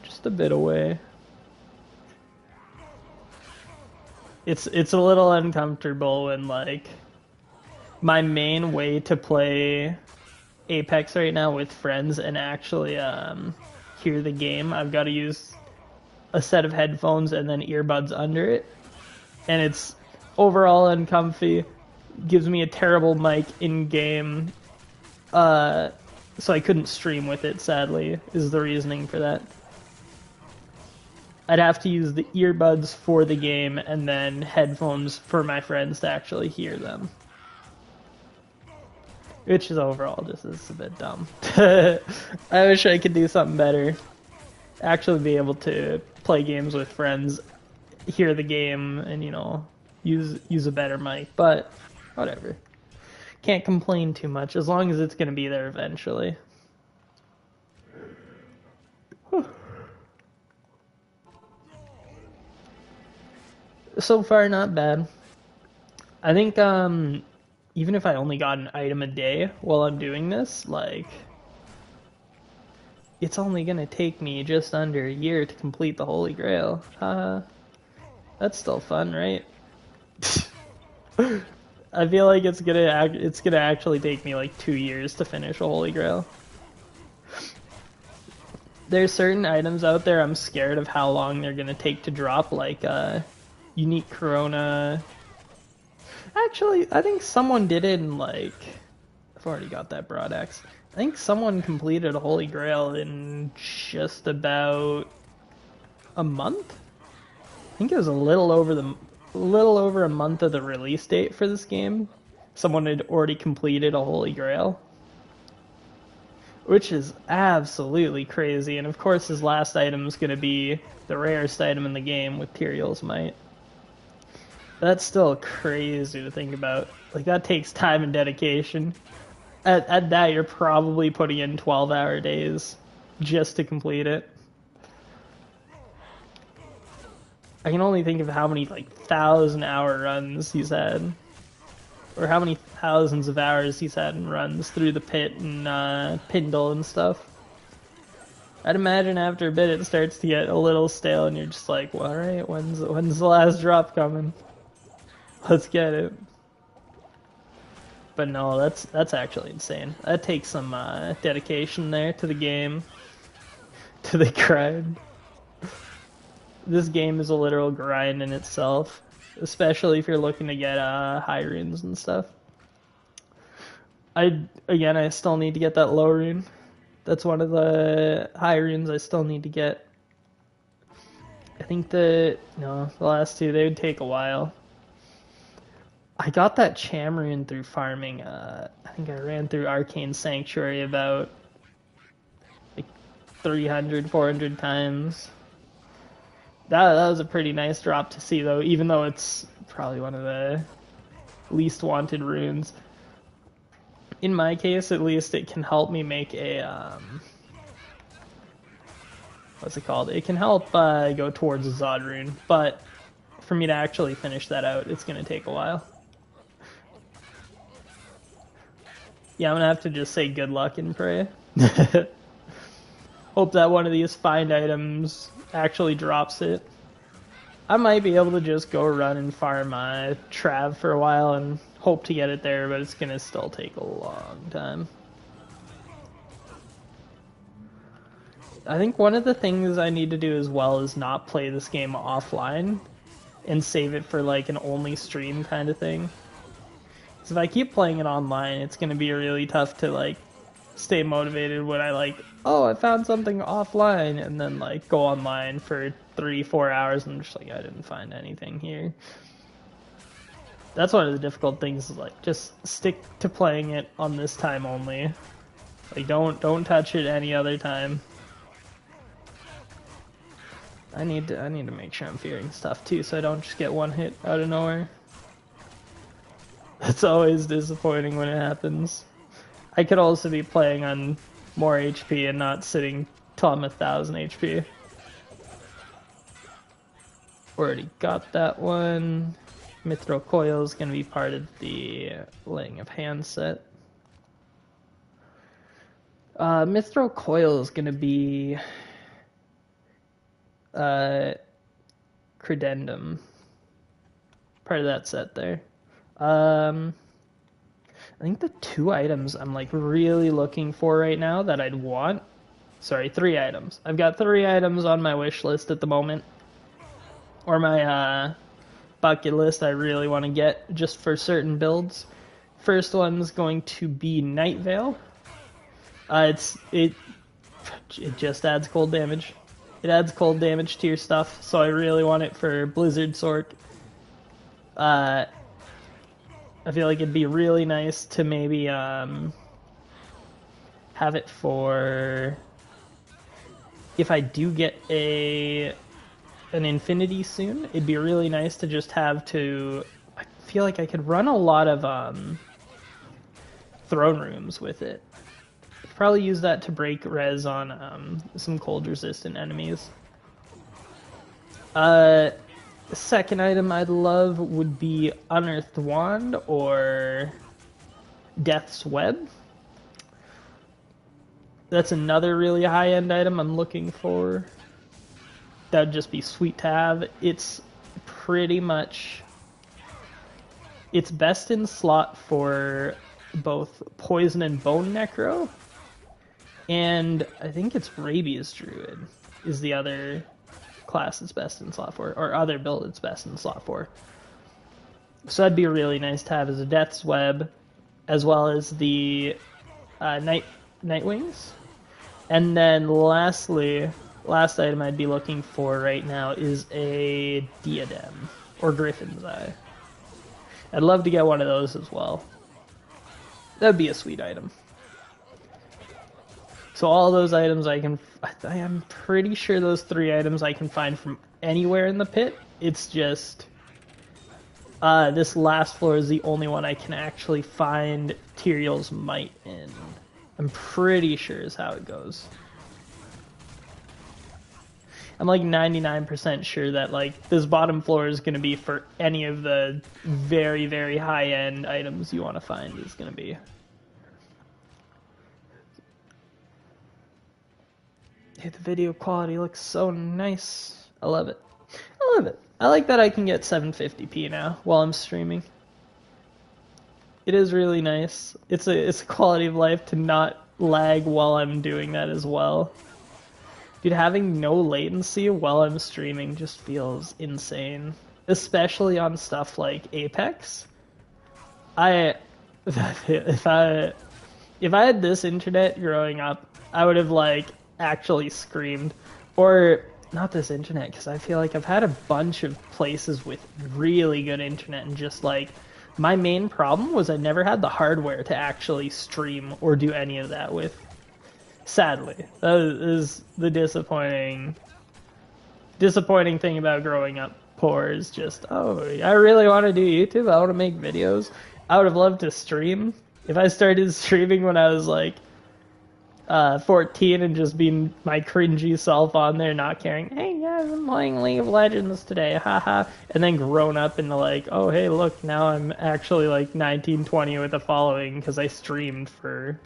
Just a bit away. It's a little uncomfortable when like my main way to play Apex right now with friends and actually hear the game, I've got to use a set of headphones and then earbuds under it, and it's overall uncomfy. Gives me a terrible mic in game, so I couldn't stream with it. Sadly, is the reasoning for that. I'd have to use the earbuds for the game and then headphones for my friends to actually hear them. Which is overall just is a bit dumb. I wish I could do something better. Actually be able to play games with friends, hear the game, and you know, use a better mic, but whatever. Can't complain too much as long as it's gonna be there eventually. So far, not bad. I think even if I only got an item a day while I'm doing this, like, it's only gonna take me just under a year to complete the Holy Grail. That's still fun, right? I feel like it's gonna actually take me like 2 years to finish a Holy Grail. There's certain items out there I'm scared of how long they're gonna take to drop, like unique Corona. Actually, I think someone did it in like, I've already got that broad axe. I think someone completed a Holy Grail in just about a month. I think it was a little over a month of the release date for this game. Someone had already completed a Holy Grail, which is absolutely crazy. And of course, his last item is going to be the rarest item in the game with Tyrael's Might. That's still crazy to think about. Like, that takes time and dedication. At that, you're probably putting in 12-hour days just to complete it. I can only think of how many, like, 1,000-hour runs he's had. Or how many thousands of hours he's had in runs through the pit and Pindle and stuff. I'd imagine after a bit it starts to get a little stale and you're just like, well, alright, when's the last drop coming? Let's get it. But no, that's actually insane. That takes some dedication there to the game, to the grind. This game is a literal grind in itself, especially if you're looking to get high runes and stuff. I still need to get that low rune. That's one of the high runes I still need to get. I think the last two, they would take a while. I got that Cham rune through farming. I think I ran through Arcane Sanctuary about like 300, 400 times. That was a pretty nice drop to see, though, even though it's probably one of the least wanted runes. In my case, at least, it can help me make a, what's it called? It can help go towards a Zod rune, but for me to actually finish that out, it's going to take a while. Yeah, I'm going to have to just say good luck and pray. Hope that one of these find items actually drops it. I might be able to just go run and farm Trav for a while and hope to get it there, but it's going to still take a long time. I think one of the things I need to do as well is not play this game offline and save it for like an only stream kind of thing. Because if I keep playing it online, it's going to be really tough to like stay motivated when I like, oh, I found something offline, and then like go online for 3-4 hours and I'm just like, I didn't find anything here. That's one of the difficult things, is like, just stick to playing it on this time only. Like, don't touch it any other time. I need to make sure I'm fearing stuff too, so I don't just get one hit out of nowhere. It's always disappointing when it happens. I could also be playing on more HP and not sitting till I'm 1000 HP. Already got that one. Mithril Coil is going to be part of the Laying of Hands set. Mithril Coil is going to be Credendum. Part of that set there. I think the 2 items I'm like really looking for right now that I'd want. Sorry, 3 items. I've got 3 items on my wish list at the moment. Or my bucket list I really want to get just for certain builds. First one's going to be Night Veil. It just adds cold damage. It adds cold damage to your stuff, so I really want it for Blizzard Sork. I feel like it'd be really nice to maybe have it for if I do get an Infinity soon. It'd be really nice to just have to. I feel like I could run a lot of throne rooms with it. Probably use that to break res on some cold resistant enemies. The second item I'd love would be Unearthed Wand or Death's Web. That's another really high-end item I'm looking for. That'd just be sweet to have. It's pretty much... It's best in slot for both Poison and Bone Necro. And I think it's Rabies Druid is the other class it's best in slot for, or other build it's best in slot for. So that'd be really nice to have as a Death's Web, as well as the Nightwings. And then lastly, last item I'd be looking for right now is a Diadem, or Griffin's Eye. I'd love to get one of those as well. That'd be a sweet item. So all those items I am pretty sure those 3 items I can find from anywhere in the pit. It's just, this last floor is the only one I can actually find Tyrael's Might in. I'm pretty sure is how it goes. I'm like 99% sure that like this bottom floor is going to be for any of the very, very high-end items you want to find is going to be. Hey, the video quality looks so nice. I love it. I love it. I like that I can get 750p now while I'm streaming. It is really nice. It's a quality of life to not lag while I'm doing that as well. Dude, having no latency while I'm streaming just feels insane. Especially on stuff like Apex. If I had this internet growing up, I would have like actually screamed. Or not this internet, because I feel like I've had a bunch of places with really good internet and just like my main problem was I never had the hardware to actually stream or do any of that with. Sadly, that is the disappointing thing about growing up poor is just, oh, I really want to do YouTube, I want to make videos. I would have loved to stream. If I started streaming when I was like 14 and just being my cringy self on there, not caring, hey guys, I'm playing League of Legends today, haha, and then grown up into like, oh hey look, now I'm actually like 19, 20 with a following because I streamed for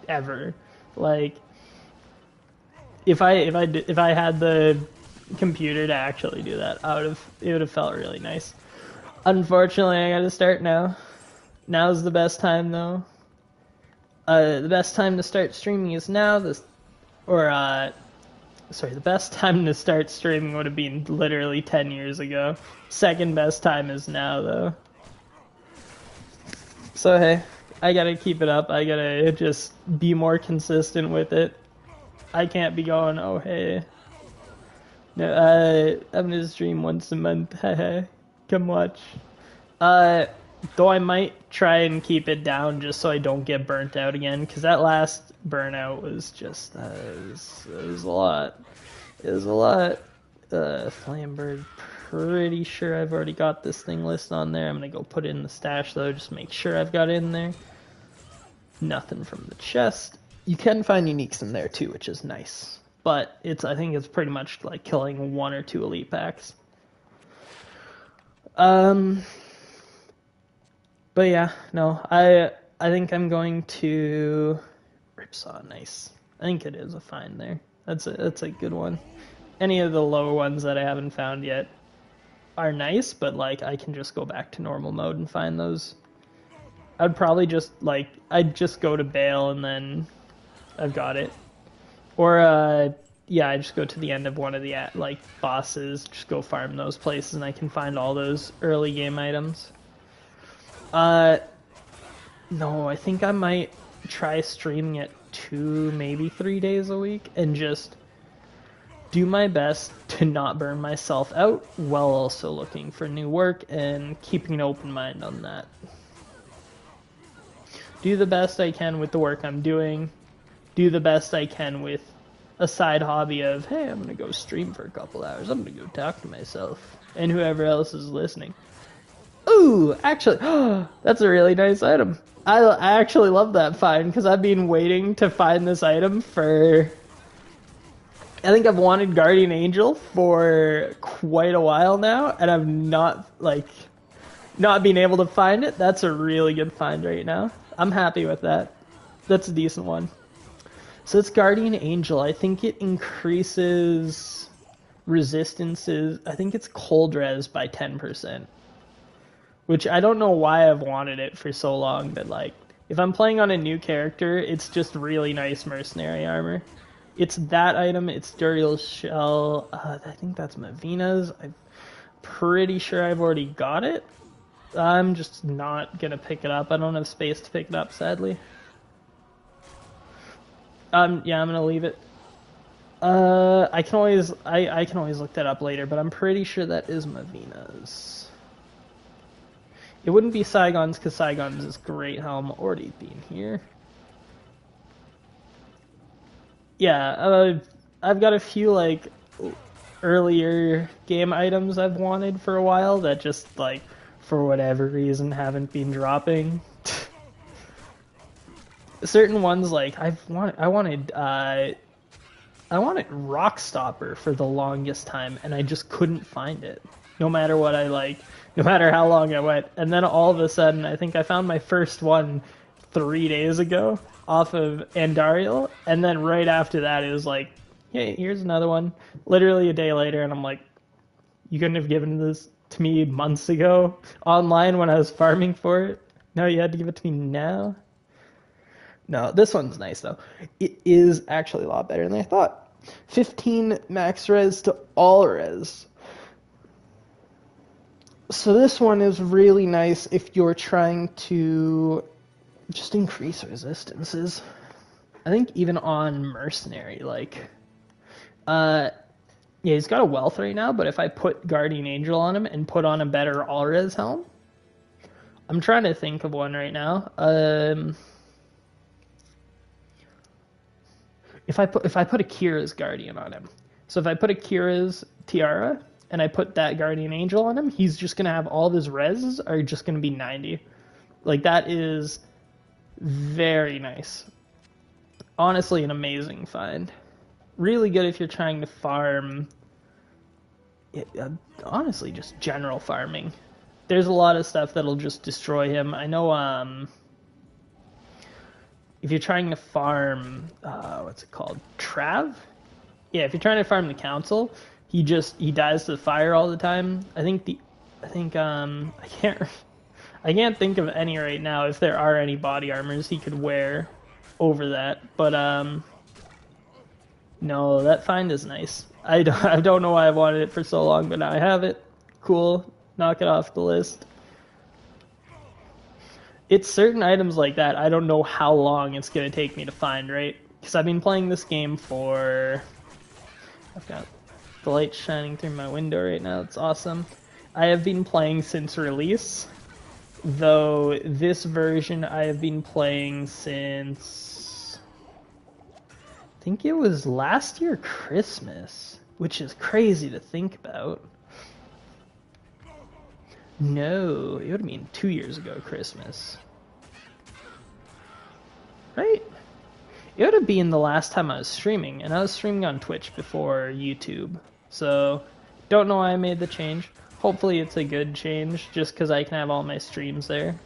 ever. Like, if I had the computer to actually do that, it would have felt really nice. Unfortunately, I gotta start now. Now's the best time though. The best time to start streaming is now. The best time to start streaming would have been literally 10 years ago. Second best time is now though. So hey, I gotta keep it up. I gotta just be more consistent with it. I can't be going, oh hey, no, I'm gonna stream once a month. Come watch. Though I might try and keep it down just so I don't get burnt out again, because that last burnout was just, it was a lot. It was a lot. Flambird, pretty sure I've already got this thing listed on there. I'm going to go put it in the stash, though, just make sure I've got it in there. Nothing from the chest. You can find uniques in there, too, which is nice. But I think it's pretty much like killing 1 or 2 elite packs. But yeah, no, I think I'm going to Ripsaw. Nice. I think it is a find there. That's a good one. Any of the lower ones that I haven't found yet are nice, but like I can just go back to normal mode and find those. I'd probably just I'd just go to Bale and then I've got it. Or yeah, I just go to the end of one of the bosses, just go farm those places, and I can find all those early game items. No, I think I might try streaming it 2, maybe 3 days a week, and just do my best to not burn myself out, while also looking for new work and keeping an open mind on that. Do the best I can with the work I'm doing. Do the best I can with a side hobby of, hey, I'm going to go stream for a couple hours. I'm going to go talk to myself and whoever else is listening. Ooh, actually, that's a really nice item. I actually love that find because I've been waiting to find this item for... I think I've wanted Guardian Angel for quite a while now, and I've not been able to find it. That's a really good find right now. I'm happy with that. That's a decent one. So it's Guardian Angel. I think it increases resistances. I think it's cold res by 10%. Which I don't know why I've wanted it for so long, but if I'm playing on a new character, it's just really nice mercenary armor. It's that item, it's Duriel Shell, I think that's Mavina's. I'm pretty sure I've already got it. I'm just not gonna pick it up. I don't have space to pick it up, sadly. Yeah, I'm gonna leave it. I can always look that up later, but I'm pretty sure that is Mavina's. It wouldn't be Saigon's, because Saigon's is great helm already been here. Yeah, I've got a few earlier game items I've wanted for a while that just for whatever reason haven't been dropping. Certain ones I wanted Rockstopper for the longest time, and I just couldn't find it. No matter what no matter how long I went. And then all of a sudden, I think I found my first one 3 days ago off of Andariel, and then right after that it was hey, here's another one. Literally a day later, and I'm like, you couldn't have given this to me months ago online when I was farming for it? No, you had to give it to me now? No, this one's nice though. It is actually a lot better than I thought. 15 max res to all res. So this one is really nice if you're trying to just increase resistances. I think even on Mercenary, yeah, he's got a wealth right now, but if I put Guardian Angel on him and put on a better all-res helm, I'm trying to think of one right now. If I put Akira's Guardian on him, so if I put Akira's Tiara and I put that Guardian Angel on him, he's just gonna have all of his res are just gonna be 90. That is very nice. Honestly, an amazing find. Really good if you're trying to farm. Honestly, just general farming. There's a lot of stuff that'll just destroy him. I know. If you're trying to farm, what's it called? Trav? Yeah, if you're trying to farm the council, he dies to the fire all the time. I can't think of any right now if there are any body armors he could wear over that. But no, that find is nice. I don't know why I've wanted it for so long, but now I have it. Cool. Knock it off the list. It's certain items like that, I don't know how long it's going to take me to find, right? Because I've been playing this game for... I've got the light shining through my window right now. It's awesome. I have been playing since release. Though this version I have been playing since I think it was last year Christmas, which is crazy to think about. No, it would have been 2 years ago Christmas. Right? It would have been the last time I was streaming, and I was streaming on Twitch before YouTube. So, don't know why I made the change. Hopefully it's a good change, just because I can have all my streams there.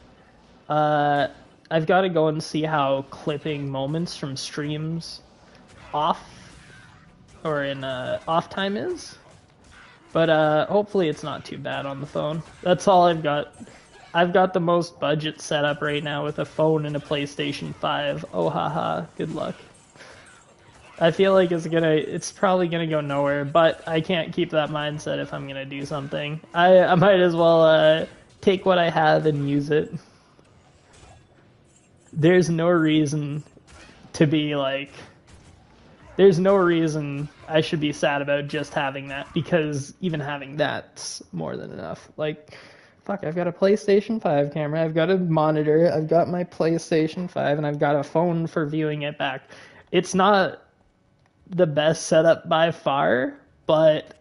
I've got to go and see how clipping moments from streams off, or in off time is. But hopefully it's not too bad on the phone. That's all I've got. I've got the most budget set up right now with a phone and a PlayStation 5. Oh haha, good luck. I feel like it's probably gonna go nowhere, but I can't keep that mindset if I'm gonna do something. I might as well take what I have and use it. There's no reason to be like, there's no reason I should be sad about just having that, because even having that's more than enough. Like, fuck, I've got a PlayStation 5 camera, I've got a monitor, I've got my PlayStation 5, and I've got a phone for viewing it back. It's not the best setup by far, but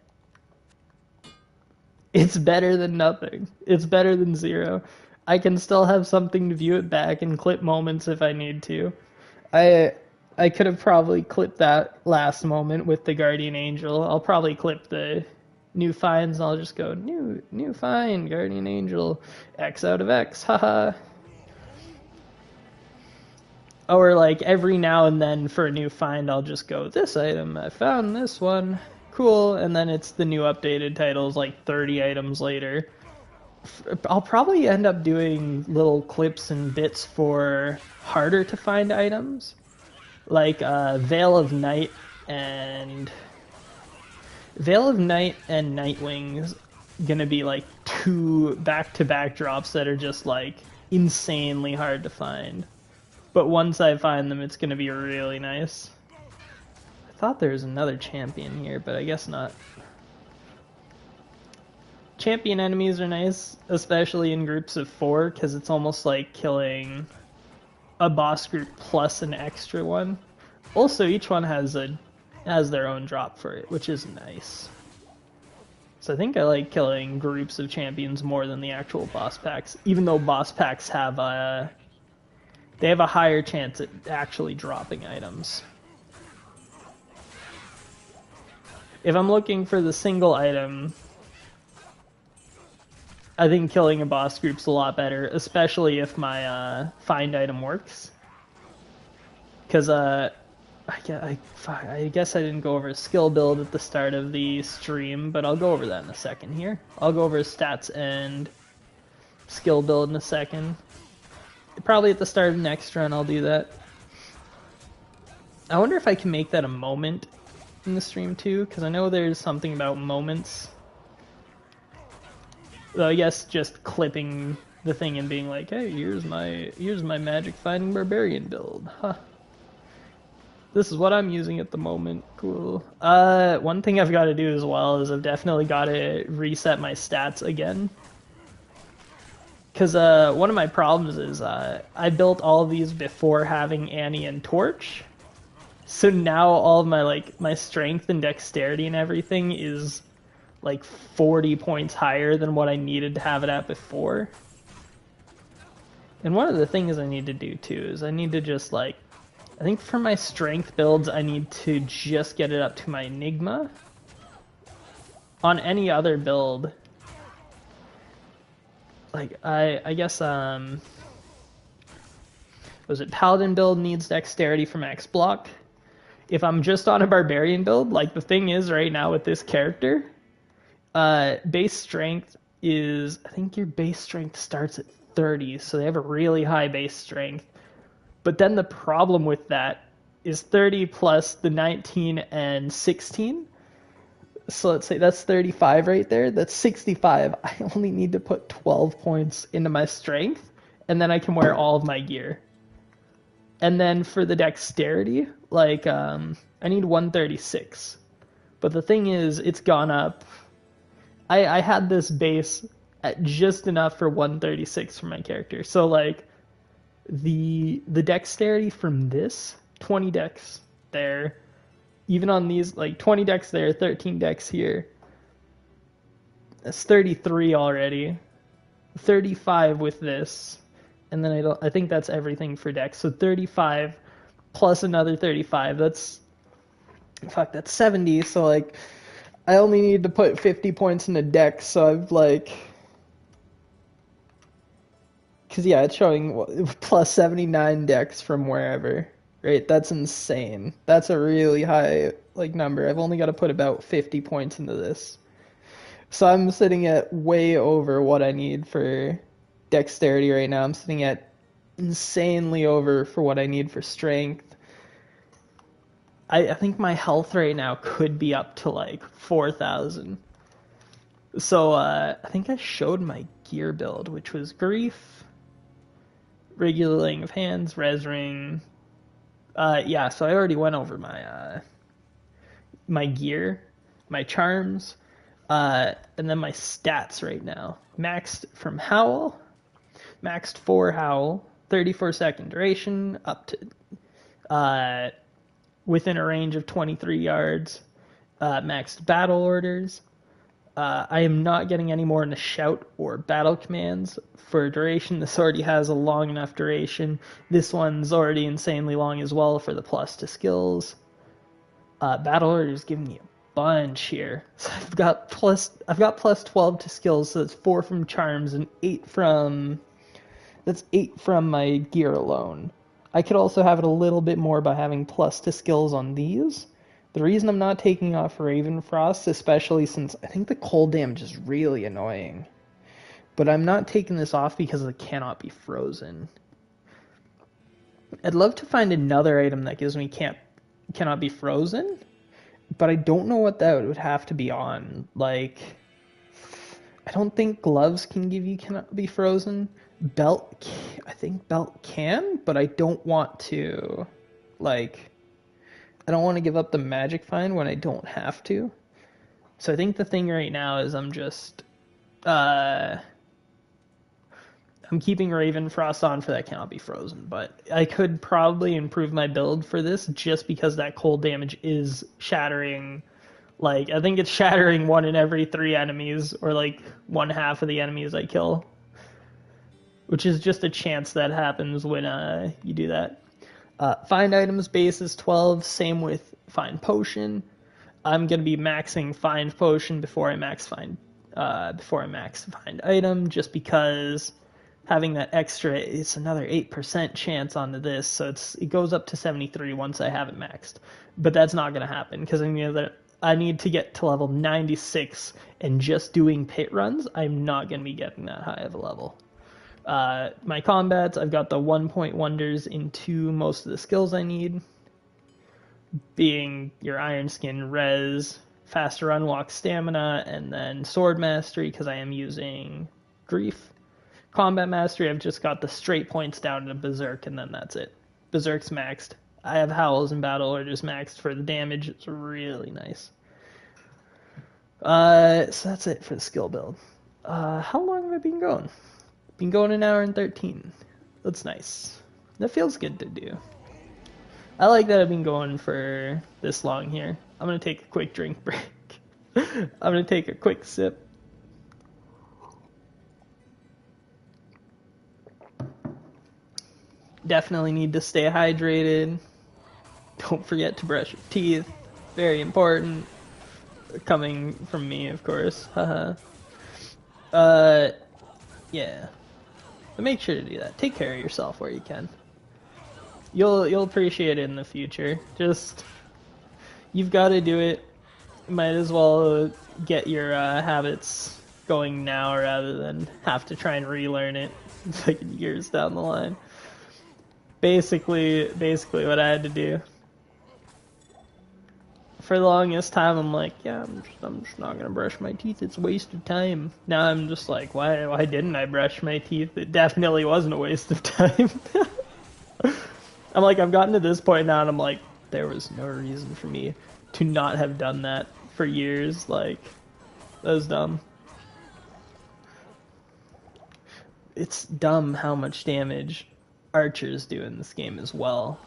it's better than nothing. It's better than zero. I can still have something to view it back and clip moments if I need to. I could have probably clipped that last moment with the Guardian Angel. I'll probably clip the new finds, and I'll just go, new find, Guardian Angel, X out of X, haha. Or like every now and then for a new find, I'll just go, this item, I found this one, cool, and then it's the new updated titles like 30 items later. I'll probably end up doing little clips and bits for harder to find items, like Veil of Night and Nightwing's gonna be like 2 back-to-back drops that are just like insanely hard to find. But once I find them, it's gonna be really nice. I thought there was another champion here, but I guess not. Champion enemies are nice, especially in groups of 4, because it's almost like killing a boss group plus an extra one. Also, each one has their own drop for it, which is nice. So I think I like killing groups of champions more than the actual boss packs, even though boss packs have a higher chance at actually dropping items. If I'm looking for the single item, I think killing a boss group's a lot better, especially if my find item works. Because I guess I didn't go over a skill build at the start of the stream, but I'll go over that in a second here. I'll go over stats and skill build in a second. Probably at the start of next run I'll do that. I wonder if I can make that a moment in the stream too, because I know there's something about moments. Though I guess just clipping the thing and being like, hey, here's my magic finding barbarian build. Huh. This is what I'm using at the moment. Cool. One thing I've got to do as well is I've definitely got to reset my stats again. Because one of my problems is I built all of these before having Annie and Torch. So now all of my strength and dexterity and everything is like 40 points higher than what I needed to have it at before. And one of the things I need to do too is I need to just like, I think for my strength builds I need to just get it up to my Enigma. On any other build, like I guess was it Paladin build needs dexterity for max block. If I'm just on a Barbarian build, like the thing is right now with this character, base strength is, I think your base strength starts at 30, so they have a really high base strength. But then the problem with that is 30 plus the 19 and 16. So let's say that's 35 right there. That's 65. I only need to put 12 points into my strength, and then I can wear all of my gear. And then for the dexterity, like, I need 136. But the thing is, it's gone up. I had this base at just enough for 136 for my character. So like the dexterity from this 20 dex there, even on these like 20 dex there, 13 dex here. That's 33 already. 35 with this. And then I think that's everything for dex. So 35 plus another 35. That's 70. So like I only need to put 50 points into dex, so I've like, because yeah, it's showing plus 79 dex from wherever, right? That's insane. That's a really high like number. I've only got to put about 50 points into this. So I'm sitting at way over what I need for dexterity right now. I'm sitting at insanely over for what I need for strength. I think my health right now could be up to like 4,000. So I think I showed my gear build, which was Grief, regular laying of hands, Res Ring. Yeah, so I already went over my my gear, my charms, and then my stats right now. Maxed from Howl, maxed for Howl, 34-second duration, up to within a range of 23 yards, maxed battle orders. I am not getting any more into shout or battle commands for duration. This already has a long enough duration. This one's already insanely long as well for the plus to skills. Battle orders give me a bunch here. So I've got plus 12 to skills, so that's 4 from charms and 8 from my gear alone. I could also have it a little bit more by having plus to skills on these. The reason I'm not taking off Ravenfrost, especially since I think the cold damage is really annoying, but I'm not taking this off because it cannot be frozen. I'd love to find another item that gives me cannot be frozen, but I don't know what that would have to be on. Like, I don't think gloves can give you cannot be frozen. I think belt can, but I don't want to, like, I don't want to give up the magic find when I don't have to. So I think the thing right now is I'm just, I'm keeping Ravenfrost on for that cannot be frozen, but I could probably improve my build for this just because that cold damage is shattering, like, I think it's shattering 1 in every 3 enemies, or like 1/2 of the enemies I kill. Which is just a chance that happens when you do that. Find items base is 12, same with find potion. I'm gonna be maxing find potion before I max find item, just because having that extra, it's another 8% chance onto this, so it goes up to 73 once I have it maxed. But that's not gonna happen because I need to get to level 96, and just doing pit runs, I'm not gonna be getting that high of a level. My combats, I've got the 1-point wonders into most of the skills I need, being your Iron Skin, Res, faster unlock stamina, and then Sword Mastery, because I am using Grief. Combat Mastery, I've just got the straight points down to Berserk, and then that's it. Berserk's maxed. I have Howls and Battle Orders maxed for the damage. It's really nice. So that's it for the skill build. How long have I been going? Been going an hour and 13. That's nice. That feels good to do. I like that I've been going for this long here. I'm going to take a quick drink break. I'm going to take a quick sip. Definitely need to stay hydrated. Don't forget to brush your teeth. Very important. Coming from me, of course. Yeah. But make sure to do that. Take care of yourself where you can. You'll appreciate it in the future. Just, you've got to do it. Might as well get your habits going now rather than have to try and relearn it like years down the line. Basically what I had to do. For the longest time, I'm like, yeah, I'm just not gonna brush my teeth. It's a waste of time. Now I'm just like, why didn't I brush my teeth? It definitely wasn't a waste of time. I'm like, I've gotten to this point now, and I'm like, there was no reason for me to not have done that for years. Like, that was dumb. it's dumb how much damage archers do in this game as well.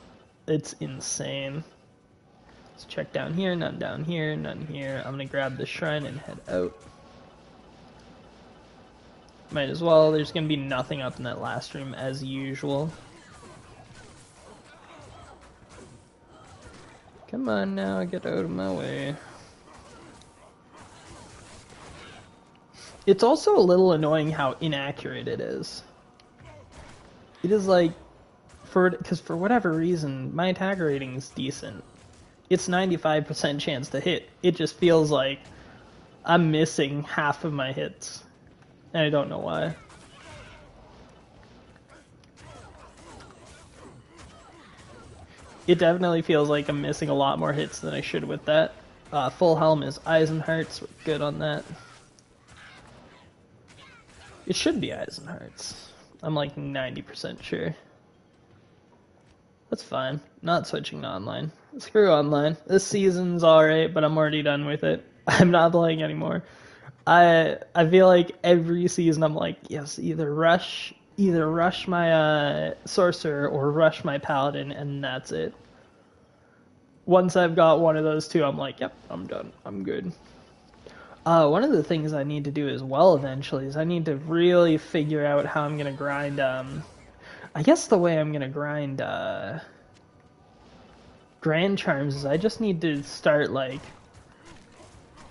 It's insane. Let's check down here, none down here, none here. I'm gonna grab the shrine and head out. Might as well, there's gonna be nothing up in that last room as usual. Come on now, get out of my way. It's also a little annoying how inaccurate it is. It is like, because for whatever reason, my attack rating is decent. It's 95% chance to hit. It just feels like I'm missing half of my hits. And I don't know why. It definitely feels like I'm missing a lot more hits than I should with that. Full helm is Eisenhearts. We're good on that. It should be Eisenhearts. I'm like 90% sure. That's fine. Not switching to online. Screw online. This season's alright, but I'm already done with it. I'm not playing anymore. I feel like every season I'm like, yes, either rush my sorcerer or rush my paladin, and that's it. Once I've got one of those two, I'm like, yep, I'm done. I'm good. One of the things I need to do as well eventually is I need to really figure out how I'm gonna grind. I guess the way I'm gonna grind Grand Charms is I just need to start like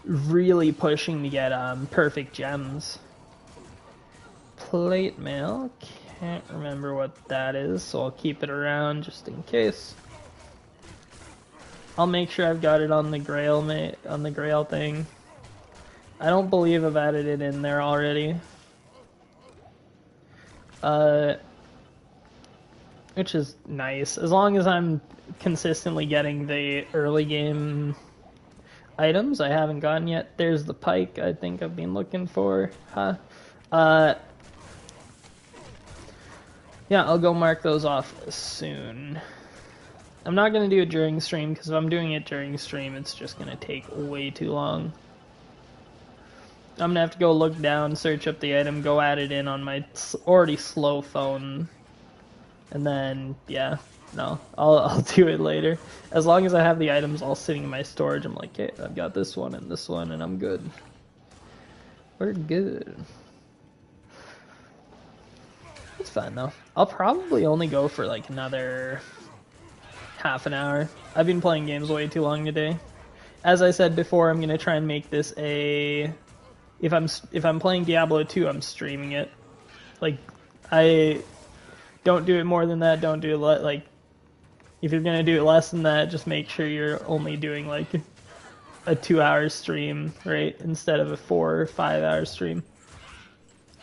really pushing to get perfect gems. Plate mail, can't remember what that is, so I'll keep it around just in case. I'll make sure I've got it on the Grail thing. I don't believe I've added it in there already. Which is nice. As long as I'm consistently getting the early game items I haven't gotten yet. There's the pike I think I've been looking for. Yeah, I'll go mark those off soon. I'm not going to do it during stream, because if I'm doing it during stream, it's just going to take way too long. I'm going to have to go look down, search up the item, go add it in on my already slow phone. And then, yeah, no, I'll do it later. As long as I have the items all sitting in my storage, I'm like, hey, I've got this one, and I'm good. We're good. It's fine, though. I'll probably only go for, like, another half an hour. I've been playing games way too long today. As I said before, I'm gonna try and make this a... If I'm playing Diablo 2, I'm streaming it. Like, I don't do it more than that. Don't do it like... If you're gonna do it less than that, just make sure you're only doing like a 2-hour stream, right? Instead of a 4 or 5 hour stream.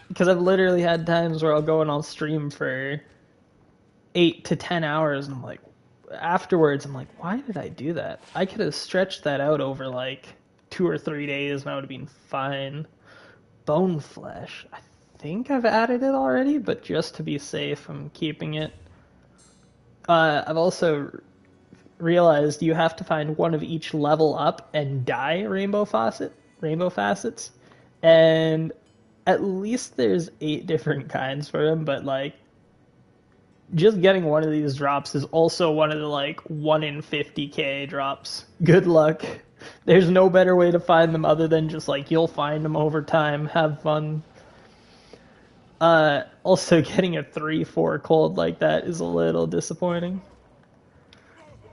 Because I've literally had times where I'll go and I'll stream for 8 to 10 hours, and I'm like, afterwards, I'm like, why did I do that? I could have stretched that out over like 2 or 3 days and I would have been fine. Bone flesh. I think I've added it already, but just to be safe, I'm keeping it. I've also realized you have to find one of each level up and die rainbow facets. And at least there's 8 different kinds for them, but like, just getting one of these drops is also one of the like 1 in 50k drops. Good luck. There's no better way to find them other than just like, you'll find them over time. Have fun. Also getting a 3-4 cold like that is a little disappointing.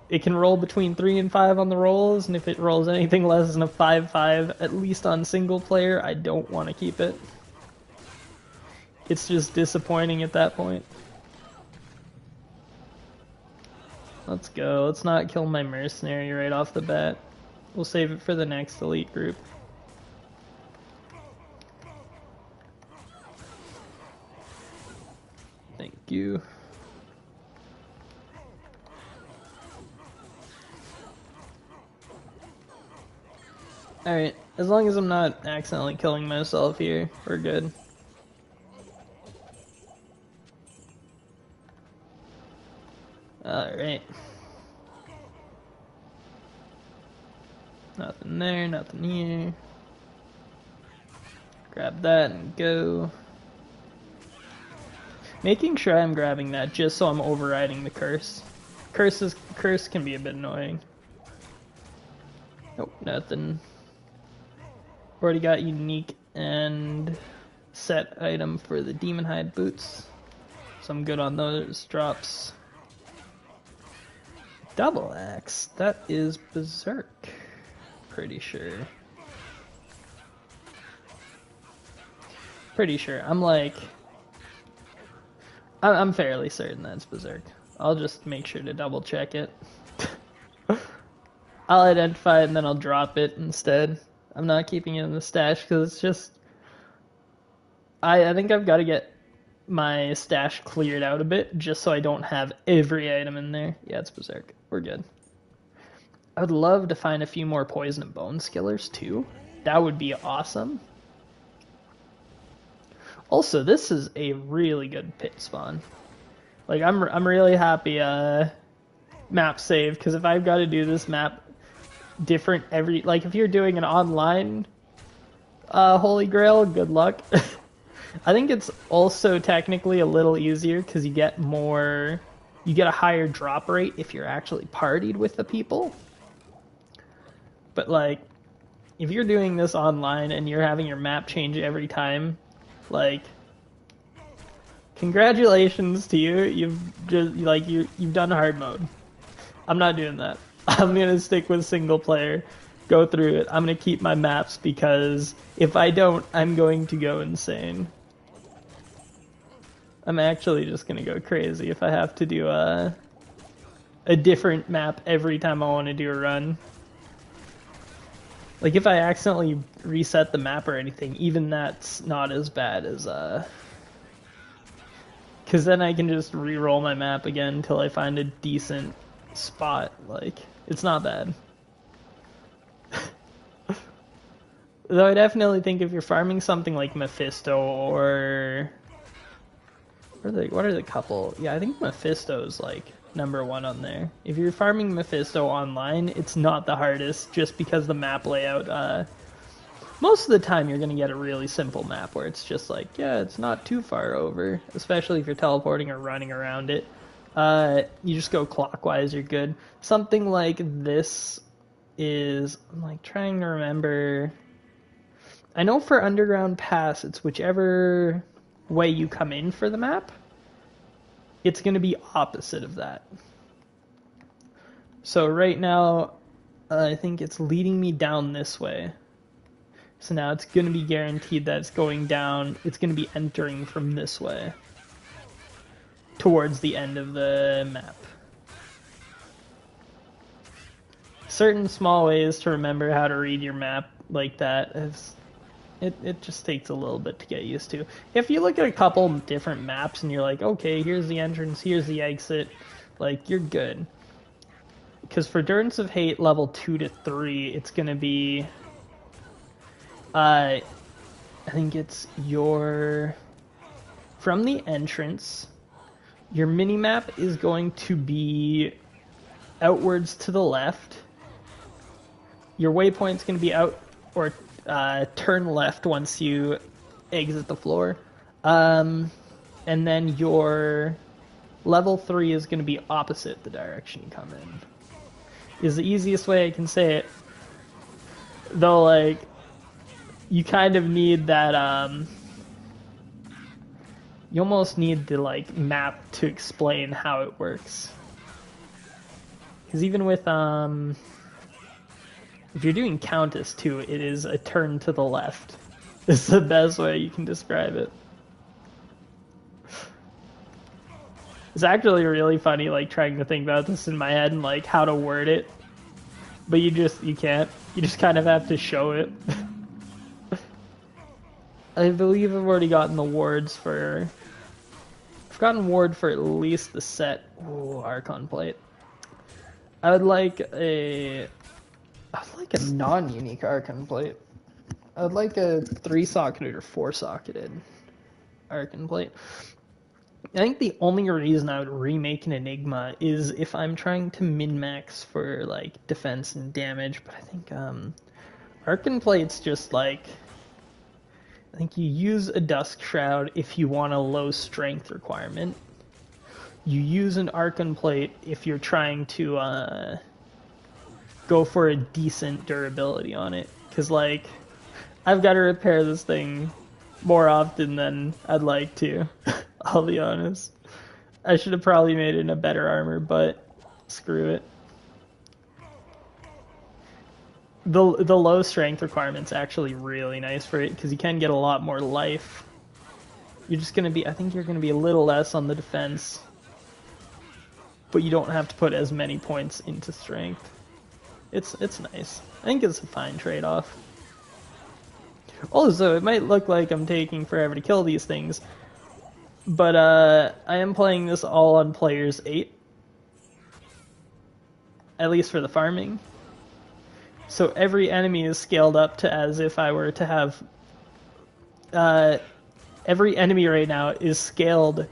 It can roll between 3 and 5 on the rolls, and if it rolls anything less than a 5-5, at least on single player, I don't want to keep it. It's just disappointing at that point. Let's go. Let's not kill my mercenary right off the bat. We'll save it for the next elite group. Thank you. Alright, as long as I'm not accidentally killing myself here, we're good. Alright. Nothing there, nothing here. Grab that and go. Making sure I'm grabbing that just so I'm overriding the curse. Curse can be a bit annoying. Nope, nothing. Already got unique and set item for the demon hide boots, so I'm good on those drops. Double axe, that is berserk. Pretty sure. I'm fairly certain that's berserk. I'll just make sure to double check it. I'll identify it and then I'll drop it instead. I'm not keeping it in the stash because it's just... I think I've got to get my stash cleared out a bit just so I don't have every item in there. Yeah, it's berserk. We're good. I would love to find a few more poison and bone skillers too. That would be awesome. Also, this is a really good pit spawn. Like, I'm really happy map save, because if I've got to do this map different every... Like, if you're doing an online Holy Grail, good luck. I think it's also technically a little easier, because you get a higher drop rate if you're actually partied with the people. But, like, if you're doing this online and you're having your map change every time, like, congratulations to you. You've done hard mode. I'm not doing that. I'm gonna stick with single player, go through it. I'm gonna keep my maps because if I don't, I'm going to go insane. I'm actually just gonna go crazy if I have to do a different map every time I want to do a run. Like, if I accidentally reset the map or anything, even that's not as bad as, because then I can just re-roll my map again until I find a decent spot. Like, it's not bad. Though I definitely think if you're farming something like Mephisto or... What are the couple? Yeah, I think Mephisto's, like, #1 on there. If you're farming Mephisto online, it's not the hardest, just because the map layout, most of the time you're going to get a really simple map where it's just like, yeah, it's not too far over, especially if you're teleporting or running around it. You just go clockwise, you're good. Something like this is, I'm like trying to remember. I know for Underground Pass, it's whichever way you come in for the map, it's going to be opposite of that. So right now, I think it's leading me down this way. So now it's going to be guaranteed that it's going down. It's going to be entering from this way towards the end of the map. Certain small ways to remember how to read your map like that is... It just takes a little bit to get used to. If you look at a couple different maps and you're like, okay, here's the entrance, here's the exit, like, you're good. Because for Endurance of Hate level 2 to 3, it's going to be... I think it's your... From the entrance, your mini-map is going to be outwards to the left. Your waypoint's going to be out, or... turn left once you exit the floor. And then your level 3 is going to be opposite the direction you come in. Is the easiest way I can say it. Though, like, you kind of need that, you almost need the, like, map to explain how it works. Because even with, if you're doing Countess, too, it is a turn to the left. It's the best way you can describe it. It's actually really funny, like, trying to think about this in my head and, like, how to word it. But you can't. You just kind of have to show it. I believe I've already gotten the wards for... I've gotten ward for at least the set. Ooh, Archon Plate. I would like a non-unique Archon Plate. I would like a 3-socketed or 4-socketed Archon Plate. I think the only reason I would remake an Enigma is if I'm trying to min-max for, like, defense and damage, but I think, Archon Plate's just, like... I think you use a Dusk Shroud if you want a low strength requirement. You use an Archon Plate if you're trying to go for a decent durability on it. Because, like, I've got to repair this thing more often than I'd like to. I'll be honest. I should have probably made it in a better armor, but screw it. The low strength requirement's actually really nice for it because you can get a lot more life. You're just gonna be, I think you're gonna be a little less on the defense, but you don't have to put as many points into strength. It's nice. I think it's a fine trade-off. Also, it might look like I'm taking forever to kill these things, but I am playing this all on players 8, at least for the farming. So every enemy is scaled up to as if I were to have... every enemy right now is scaled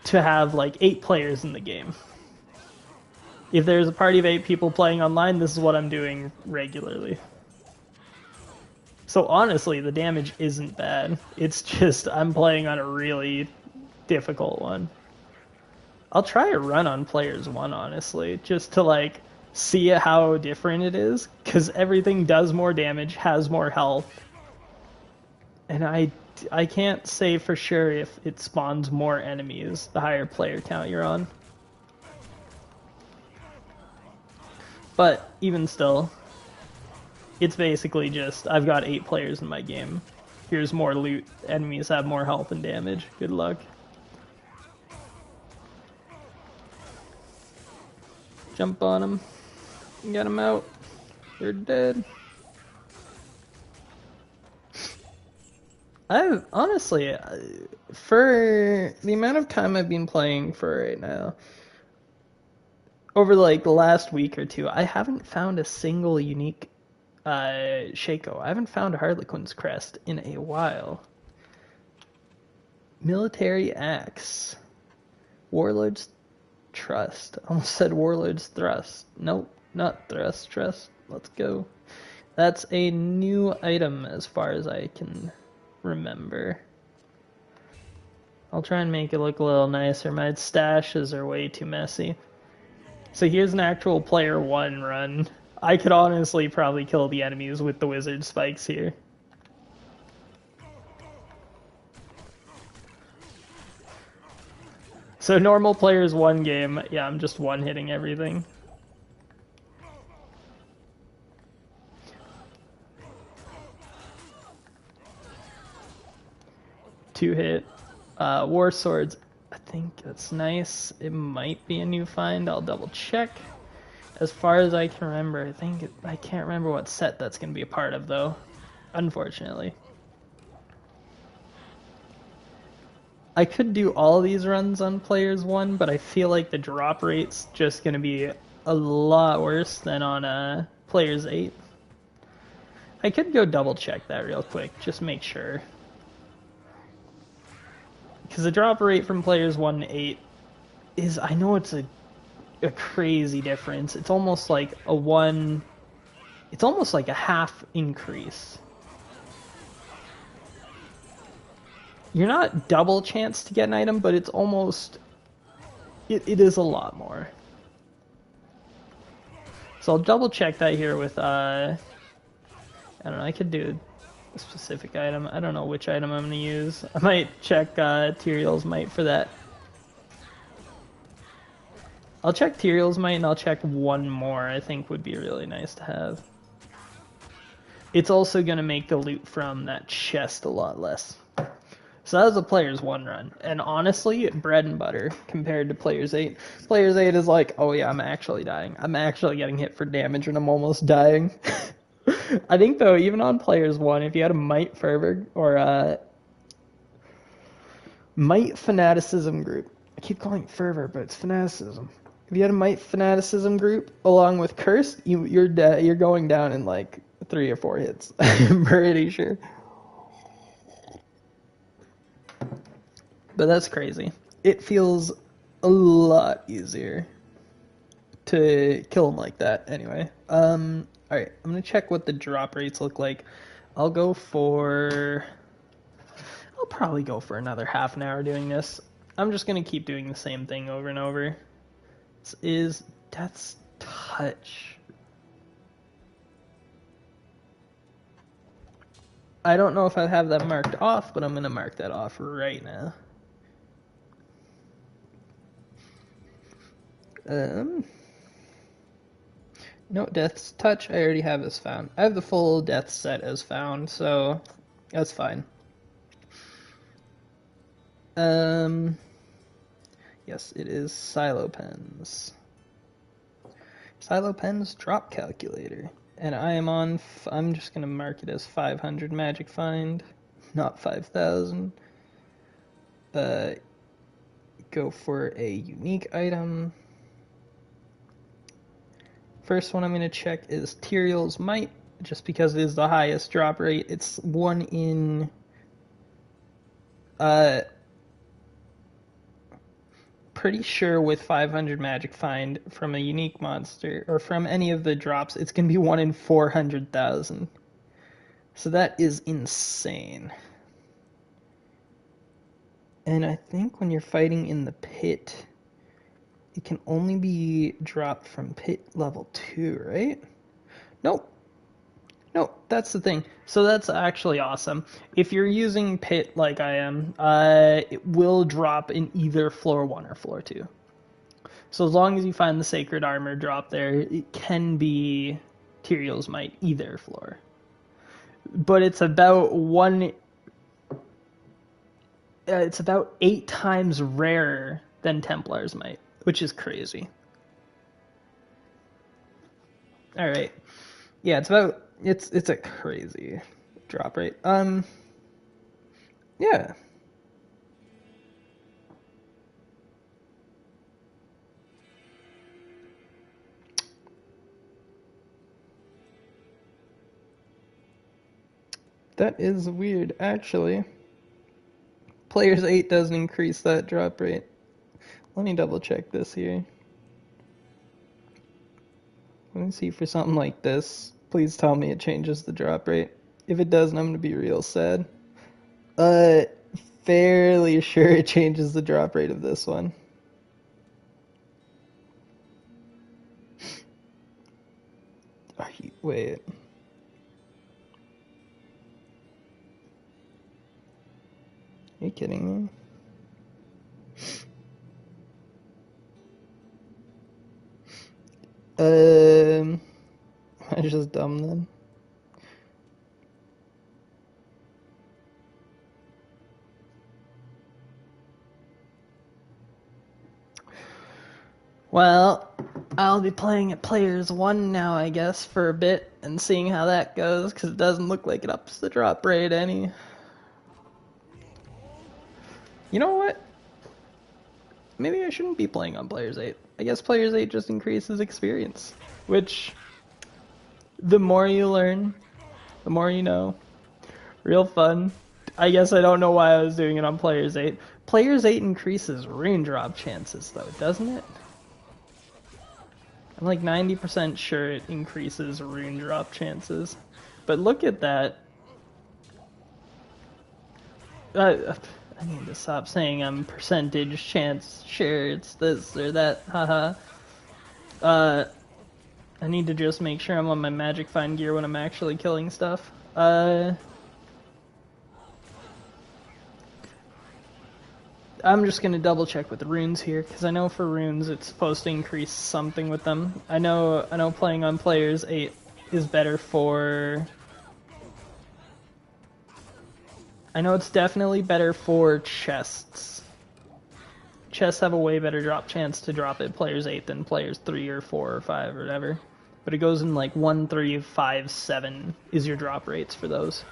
to have like 8 players in the game. If there's a party of 8 people playing online, this is what I'm doing regularly. So honestly, the damage isn't bad. It's just I'm playing on a really difficult one. I'll try a run on players 1, honestly, just to like see how different it is, because everything does more damage, has more health, and I can't say for sure if it spawns more enemies the higher player count you're on. But even still, it's basically just I've got 8 players in my game. Here's more loot. Enemies have more health and damage. Good luck. Jump on them. Get them out. They're dead. I've honestly, for the amount of time I've been playing for right now, over like the last week or two, I haven't found a single unique Shaco. I haven't found a Harlequin's Crest in a while. Military Axe. Warlord's Trust. I almost said Warlord's Thrust. Nope, not Thrust. Trust. Let's go. That's a new item as far as I can remember. I'll try and make it look a little nicer. My stashes are way too messy. So here's an actual player 1 run. I could honestly probably kill the enemies with the wizard spikes here. So normal players 1 game, yeah, I'm just one-hitting everything. Two-hit. War Swords, I think that's nice. It might be a new find, I'll double check. As far as I can remember, I can't remember what set that's going to be a part of though, unfortunately. I could do all these runs on players 1, but I feel like the drop rate's just going to be a lot worse than on players 8. I could go double check that real quick, just make sure. Because the drop rate from players 1 to 8 is, I know it's a crazy difference. It's almost like it's almost like a half increase. You're not double chance to get an item, but it's almost, it is a lot more. So I'll double check that here with, I don't know, I could do a specific item. I don't know which item I'm going to use. I might check Tyrael's Might for that. I'll check Tyrael's Might and I'll check one more I think would be really nice to have. It's also going to make the loot from that chest a lot less. So that was a player's 1 run, and honestly, bread and butter compared to player's 8. Player's 8 is like, oh yeah, I'm actually dying. I'm actually getting hit for damage and I'm almost dying. I think though, even on player's 1, if you had a Might Fervor or a Might Fanaticism group, I keep calling it Fervor, but it's Fanaticism. If you had a Might Fanaticism group along with Curse, you're going down in like 3 or 4 hits. I'm pretty sure. But that's crazy. It feels a lot easier to kill them like that anyway. Alright, I'm going to check what the drop rates look like I'll probably go for another half an hour doing this. I'm just going to keep doing the same thing over and over. This is Death's Touch. I don't know if I have that marked off, but I'm going to mark that off right now. No, Death's Touch I already have as found. I have the full Death set as found, so that's fine. Yes, it is Silo Pens. Silo Pens drop calculator. And I'm just going to mark it as 500 magic find, not 5,000. Go for a unique item. First one I'm going to check is Tyrael's Might, just because it is the highest drop rate. It's 1 in... pretty sure with 500 magic find from a unique monster, or from any of the drops, it's going to be 1 in 400,000. So that is insane. And I think when you're fighting in the pit, it can only be dropped from pit level 2, right? Nope. No, that's the thing. So that's actually awesome. If you're using Pit like I am, it will drop in either floor 1 or floor 2. So as long as you find the Sacred Armor drop there, it can be Tyrael's Might either floor. But it's about 8 times rarer than Templar's Might, which is crazy. Alright. Yeah, it's a crazy drop rate. Yeah. That is weird, actually. Players 8 doesn't increase that drop rate. Let me double check this here. Let me see for something like this. Please tell me it changes the drop rate. If it doesn't, I'm going to be real sad. Fairly sure it changes the drop rate of this one. Wait. Are you kidding me? Am I just dumb then? Well, I'll be playing at Players 1 now, I guess, for a bit, and seeing how that goes, because it doesn't look like it ups the drop rate any. You know what? Maybe I shouldn't be playing on Players 8. I guess Players 8 just increases experience, which, the more you learn, the more you know. Real fun. I guess I don't know why I was doing it on Players 8. Players 8 increases rune drop chances, though, doesn't it? I'm like 90% sure it increases rune drop chances. But look at that. I need to stop saying I'm percentage chance sure it's this or that. Haha. I need to just make sure I'm on my magic find gear when I'm actually killing stuff. I'm just gonna double check with the runes here, because I know for runes it's supposed to increase something with them. I know playing on Players 8 is better for... I know it's definitely better for chests. Chests have a way better drop chance to drop at Players 8 than Players 3 or 4 or 5 or whatever. But it goes in like 1, 3, 5, 7 is your drop rates for those.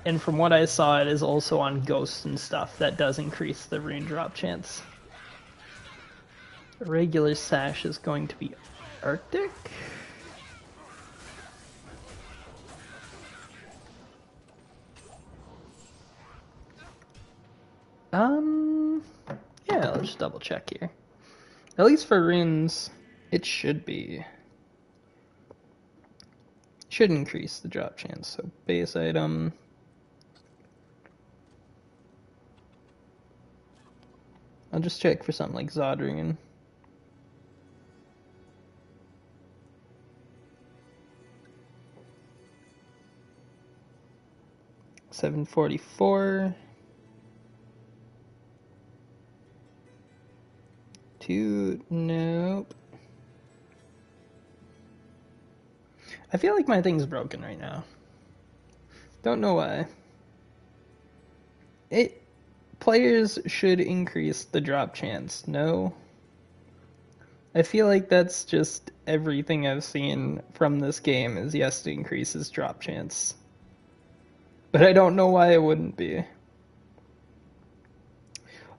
And from what I saw, it is also on ghosts and stuff that does increase the rune drop chance. A regular sash is going to be Arctic. Yeah, I'll just double check here. At least for runes, it should be should increase the drop chance. So base item. I'll just check for something like Zodrian. $744. Nope. I feel like my thing's broken right now. Don't know why. Players should increase the drop chance. No. I feel like that's just everything I've seen from this game is yes, it increases drop chance. But I don't know why it wouldn't be.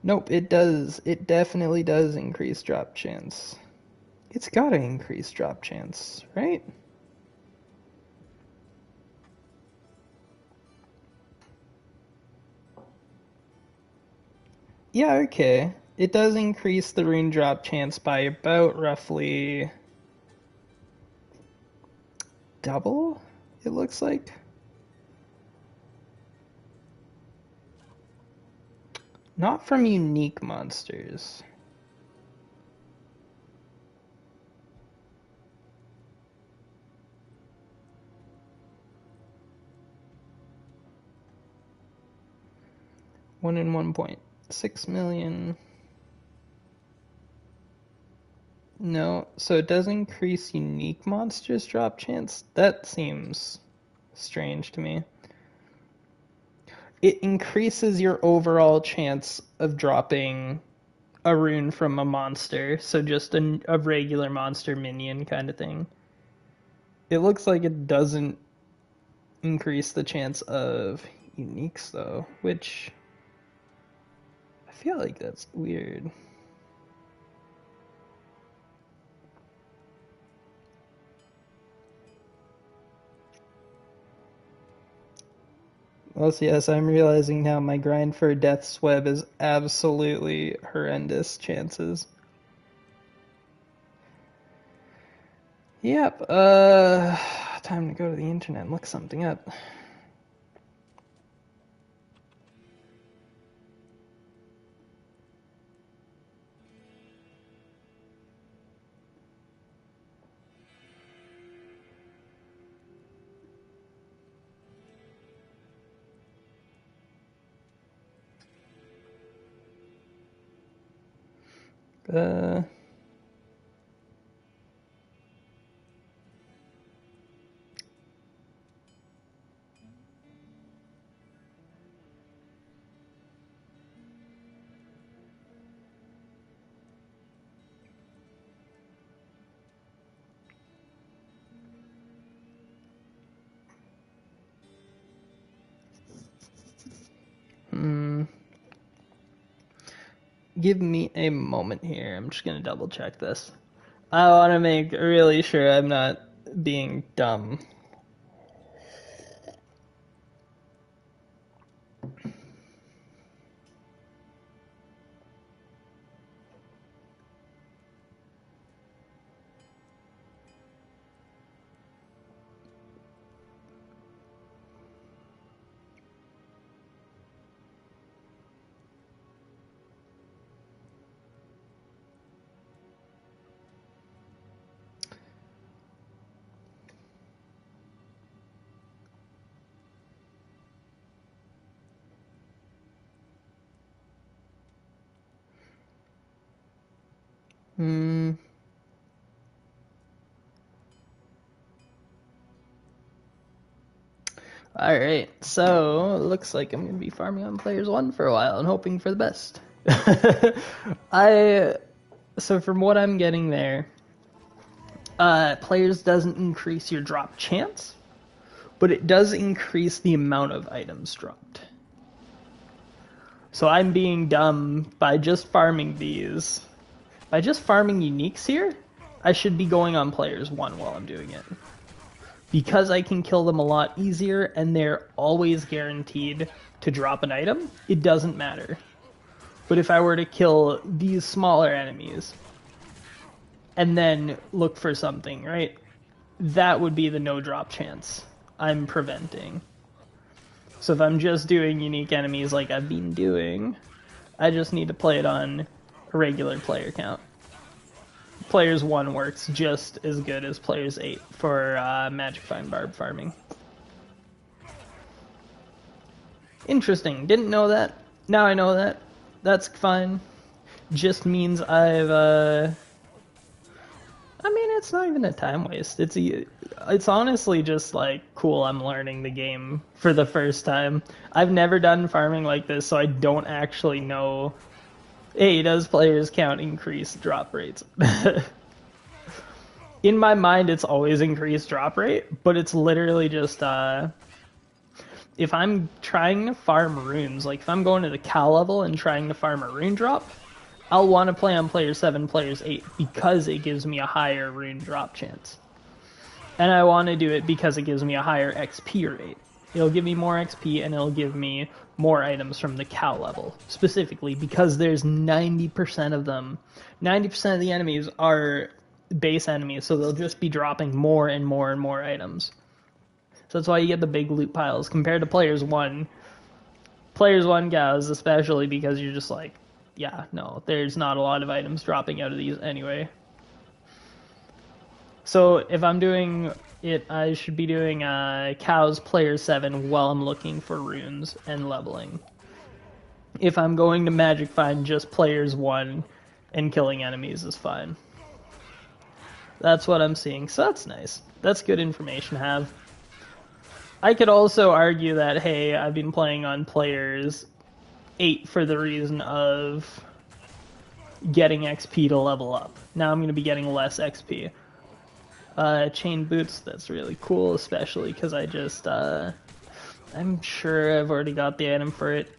Nope, it does. It definitely does increase drop chance. It's gotta increase drop chance, right? Yeah, okay. It does increase the rune drop chance by about roughly double, it looks like. Not from unique monsters. One in 1.6 million. No, so it does increase unique monsters drop chance? That seems strange to me. It increases your overall chance of dropping a rune from a monster, so just a regular monster minion kind of thing. It looks like it doesn't increase the chance of uniques though, which I feel like that's weird. Well, yes, I'm realizing now my grind for Death's Web is absolutely horrendous chances. Yep, time to go to the internet and look something up. Uh, Give me a moment here. I'm just gonna double check this. I want to make really sure I'm not being dumb. Alright, so looks like I'm gonna be farming on players 1 for a while and hoping for the best. So from what I'm getting there, players doesn't increase your drop chance, but it does increase the amount of items dropped. So I'm being dumb by just farming these. By just farming uniques here, I should be going on players 1 while I'm doing it. Because I can kill them a lot easier and they're always guaranteed to drop an item, it doesn't matter. But if I were to kill these smaller enemies and then look for something, right? that would be the no drop chance I'm preventing. So if I'm just doing unique enemies like I've been doing, I just need to play it on a regular player count. Players 1 works just as good as Players 8 for Magic Find Barb farming. Interesting. Didn't know that. Now I know that. That's fine. Just means I mean, it's not even a time waste. It's honestly just like, cool, I'm learning the game for the first time. I've never done farming like this, so I don't actually know. Hey, does players count increase drop rates? In my mind, it's always increased drop rate, but it's literally just, if I'm trying to farm runes, like if I'm going to the Cal level and trying to farm a rune drop, I'll want to play on player 7, players 8, because it gives me a higher rune drop chance. And I want to do it because it gives me a higher XP rate. It'll give me more XP and it'll give me more items from the Cal level. Specifically because there's 90% of them. 90% of the enemies are base enemies, so they'll just be dropping more and more and more items. So that's why you get the big loot piles compared to players 1. Players 1 cows, especially because you're just like, yeah, no, there's not a lot of items dropping out of these anyway. So if I'm doing it, I should be doing cows player 7 while I'm looking for runes and leveling. If I'm going to Magic Find just players 1 and killing enemies is fine. That's what I'm seeing, so that's nice. That's good information to have. I could also argue that, hey, I've been playing on players 8 for the reason of getting XP to level up. Now I'm going to be getting less XP. Chain boots, that's really cool, especially because I just, I'm sure I've already got the item for it.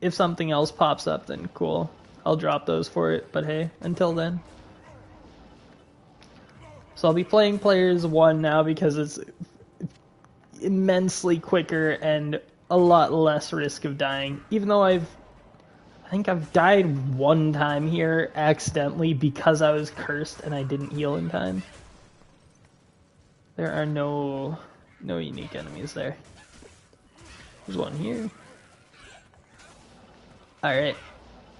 If something else pops up, then cool. I'll drop those for it, but hey, until then. So I'll be playing players 1 now because it's immensely quicker and a lot less risk of dying. Even though I think I've died 1 time here accidentally because I was cursed and I didn't heal in time. There are no unique enemies there. There's one here. Alright.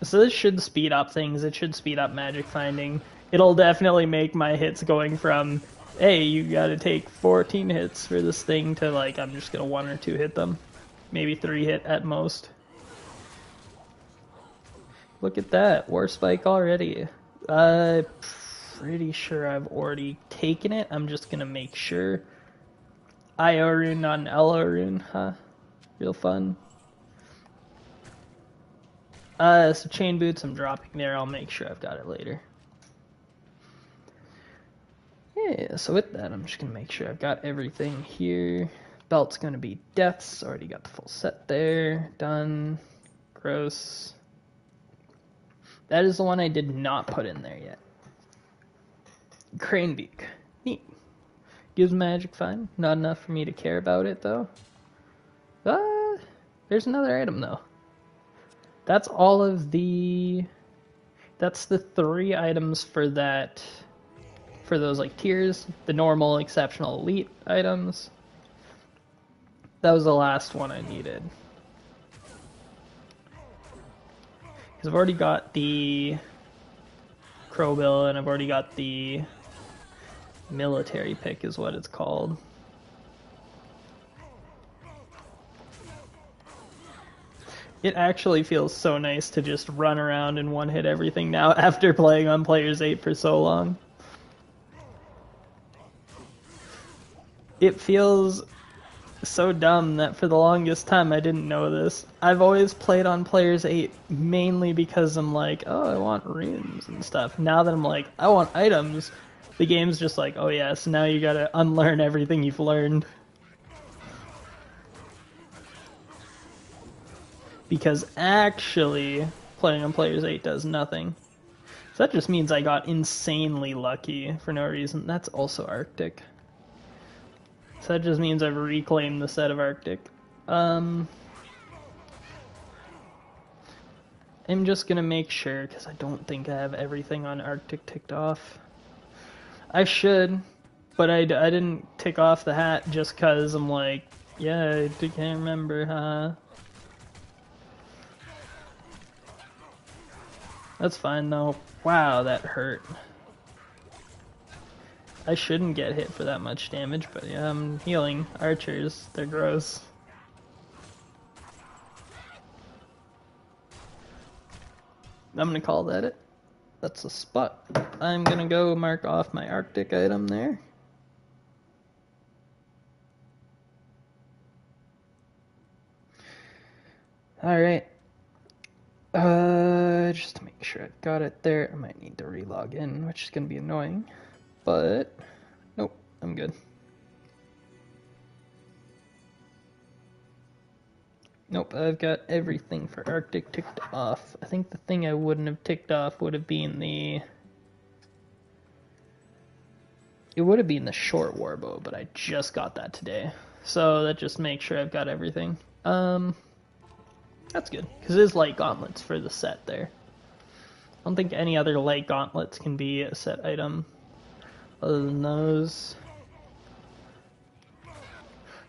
So this should speed up things. It should speed up magic finding. It'll definitely make my hits going from, hey, you gotta take 14 hits for this thing, to like, I'm just gonna 1 or 2 hit them. Maybe 3 hit at most. Look at that, War Spike already. Pretty sure I've already taken it. I'm just gonna make sure. IO rune, not an LO rune, huh? Real fun. So chain boots I'm dropping there. I'll make sure I've got it later. Yeah, so with that, I'm just gonna make sure I've got everything here. Belt's gonna be deaths. Already got the full set there. Done. Gross. That is the one I did not put in there yet. Crane beak. Neat. Gives magic fine. Not enough for me to care about it though. There's another item though. That's all of the... That's the 3 items for that... For those like tiers. The normal, exceptional, elite items. That was the last one I needed. Because I've already got the Crowbill and I've already got the military pick is what it's called. It actually feels so nice to just run around and one-hit everything now after playing on Players 8 for so long. It feels so dumb that for the longest time I didn't know this. I've always played on Players 8 mainly because I'm like, oh, I want runes and stuff. Now that I'm like, I want items, the game's just like, oh yeah, so now you gotta unlearn everything you've learned. Because actually, playing on Players 8 does nothing. So that just means I got insanely lucky for no reason. That's also Arctic. So that just means I've reclaimed the set of Arctic. I'm just gonna make sure, because I don't think I have everything on Arctic ticked off. I should. But I didn't tick off the hat just because I'm like, yeah, I can't remember, huh? That's fine though. Wow, that hurt. I shouldn't get hit for that much damage, but yeah, I'm healing archers. They're gross. I'm gonna call that it. That's a spot. I'm gonna go mark off my Arctic item there. Alright. Just to make sure I've got it there, I might need to relog in, which is gonna be annoying. But, nope, I'm good. Nope, I've got everything for Arctic ticked off. I think the thing I wouldn't have ticked off would have been the... It would have been the short warbow, but I just got that today. So that just makes sure I've got everything. That's good, because it is light gauntlets for the set there. I don't think any other light gauntlets can be a set item other than those.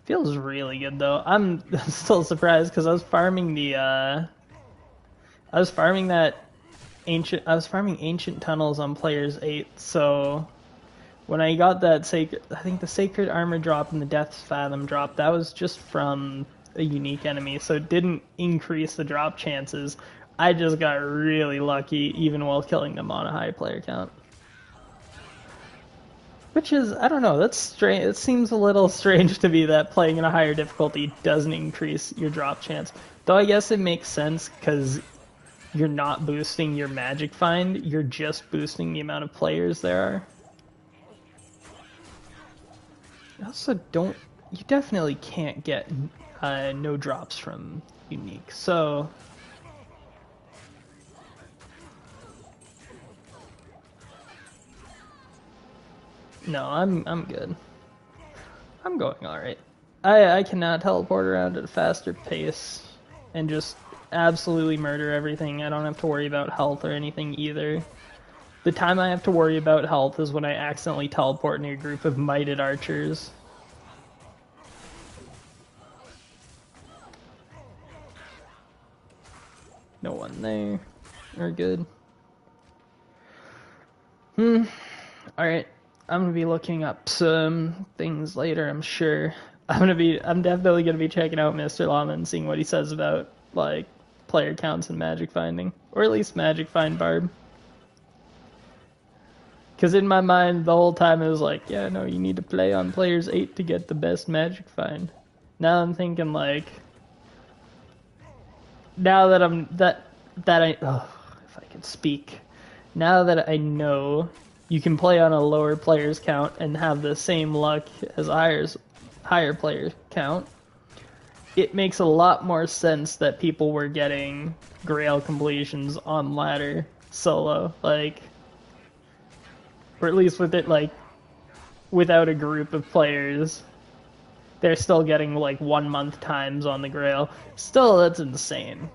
Feels really good though. I'm still surprised because I was farming the I was farming ancient tunnels on players 8, so when I got that I think the sacred armor drop and the death's fathom drop, that was just from a unique enemy, so it didn't increase the drop chances. I just got really lucky even while killing them on a high player count. Which is, I don't know, that's strange. It seems a little strange to me that playing in a higher difficulty doesn't increase your drop chance. Though I guess it makes sense because you're not boosting your magic find, you're just boosting the amount of players there are. You also you definitely can't get no drops from unique, so... No, I'm good. I'm going alright. I cannot teleport around at a faster pace and just absolutely murder everything. I don't have to worry about health or anything either. The time I have to worry about health is when I accidentally teleport near a group of mighted archers. No one there. We're good. Alright. I'm gonna be looking up some things later, I'm sure. I'm definitely gonna be checking out Mr. Llama and seeing what he says about, like, player counts and magic finding. Or at least magic find Barb. Because in my mind, the whole time it was like, yeah, no, you need to play on players 8 to get the best magic find. Now I'm thinking, like... Now that if I could speak. Now that I know... You can play on a lower players count and have the same luck as higher player count. It makes a lot more sense that people were getting Grail completions on ladder solo, like, or at least with it, like, without a group of players. They're still getting like 1 month times on the Grail. Still, that's insane.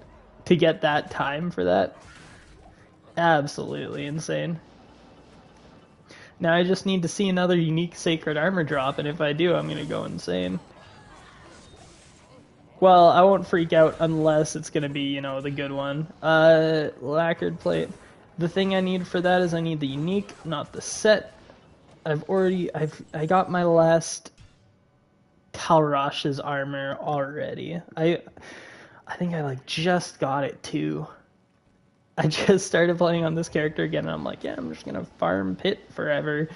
To get that time for that, absolutely insane. Now I just need to see another unique sacred armor drop, and if I do, I'm gonna go insane. Well, I won't freak out unless it's gonna be, you know, the good one. Lacquered plate. The thing I need for that is I need the unique, not the set. I got my last Talrash's armor already. I think I like just got it too. I just started playing on this character again, and I'm like, yeah, I'm just gonna farm Pit forever.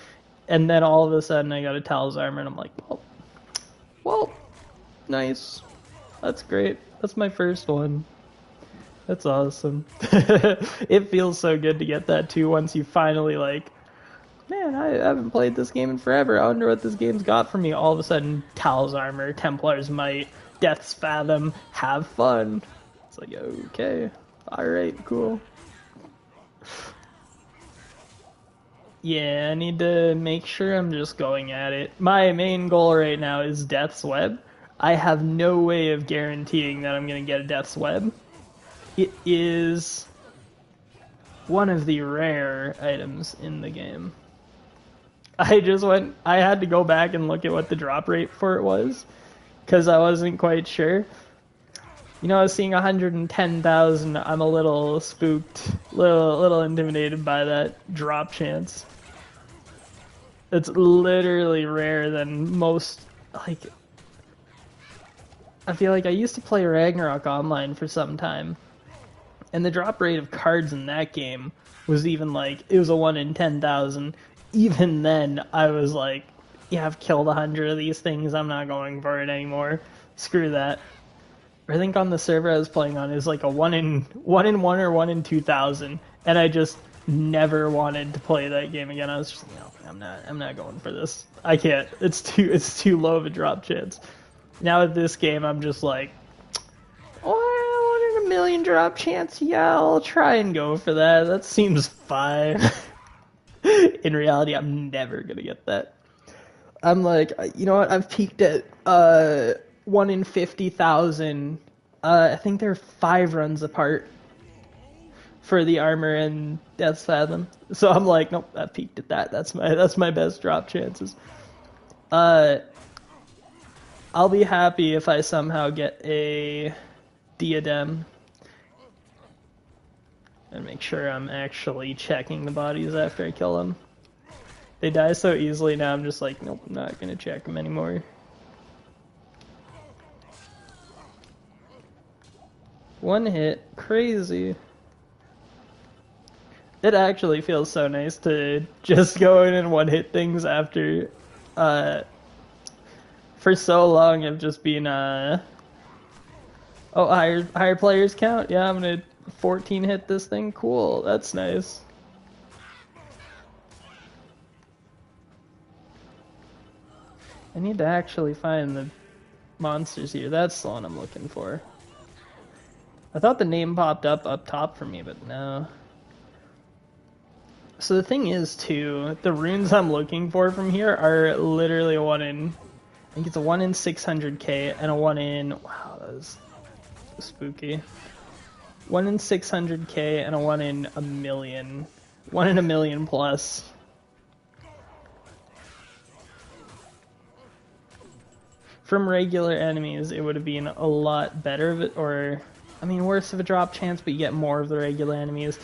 And then all of a sudden I got a Tal's armor, and I'm like, well, nice. That's great. That's my first one. That's awesome. It feels so good to get that too once you finally like, man, I haven't played this game in forever. I wonder what this game's got for me. All of a sudden, Tal's armor, Templar's might, Death's fathom, have fun. It's like, okay. Alright, cool. Yeah, I need to make sure I'm just going at it. My main goal right now is Death's Web. I have no way of guaranteeing that I'm going to get a Death's Web. It is one of the rare items in the game. I had to go back and look at what the drop rate for it was, because I wasn't quite sure. You know, I was seeing 110,000. I'm a little spooked, little intimidated by that drop chance. It's literally rarer than most, like, I feel like I used to play Ragnarok online for some time, and the drop rate of cards in that game was even like, it was a 1 in 10,000. Even then, I was like, yeah, I've killed 100 of these things, I'm not going for it anymore. Screw that. I think on the server I was playing on, it was like a 1 in 1 or 1 in 2,000, and I just never wanted to play that game again. I was just like, no, I'm not going for this. I can't. It's too low of a drop chance. Now with this game, I'm just like, oh, 1 in a million drop chance? Yeah, I'll try and go for that. That seems fine. In reality, I'm never gonna get that. I'm like, you know what? I've peaked at 1 in 50,000. I think they're 5 runs apart for the armor and Death's Fathom. So I'm like, nope, I peaked at that. That's my best drop chances. I'll be happy if I somehow get a diadem. And make sure I'm actually checking the bodies after I kill them. They die so easily now, I'm just like, nope, I'm not gonna check them anymore. One hit, crazy. It actually feels so nice to just go in and one hit things after, for so long I've just been, oh, higher players count? Yeah, I'm gonna 14 hit this thing? Cool, that's nice. I need to actually find the monsters here. That's the one I'm looking for. I thought the name popped up top for me, but no. So the thing is, too, the runes I'm looking for from here are literally a 1 in... I think it's a 1 in 600k and a 1 in... Wow, that was so spooky. 1 in 600k and a 1 in a million. 1 in a million plus. From regular enemies, it would have been a lot better of it, or... I mean, worse of a drop chance, but you get more of the regular enemies.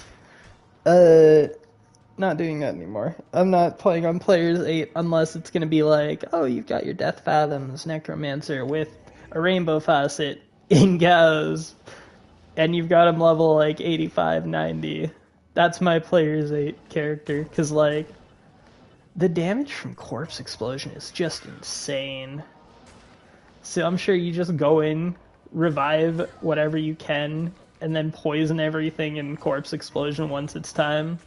Not doing that anymore. I'm not playing on Players 8 unless it's gonna be like, oh, you've got your Death Fathoms Necromancer with a Rainbow Faucet in Gauss, and you've got him level like 85, 90. That's my Players 8 character, because like, the damage from Corpse Explosion is just insane. So I'm sure you just go in, revive whatever you can, and then poison everything in Corpse Explosion once it's time.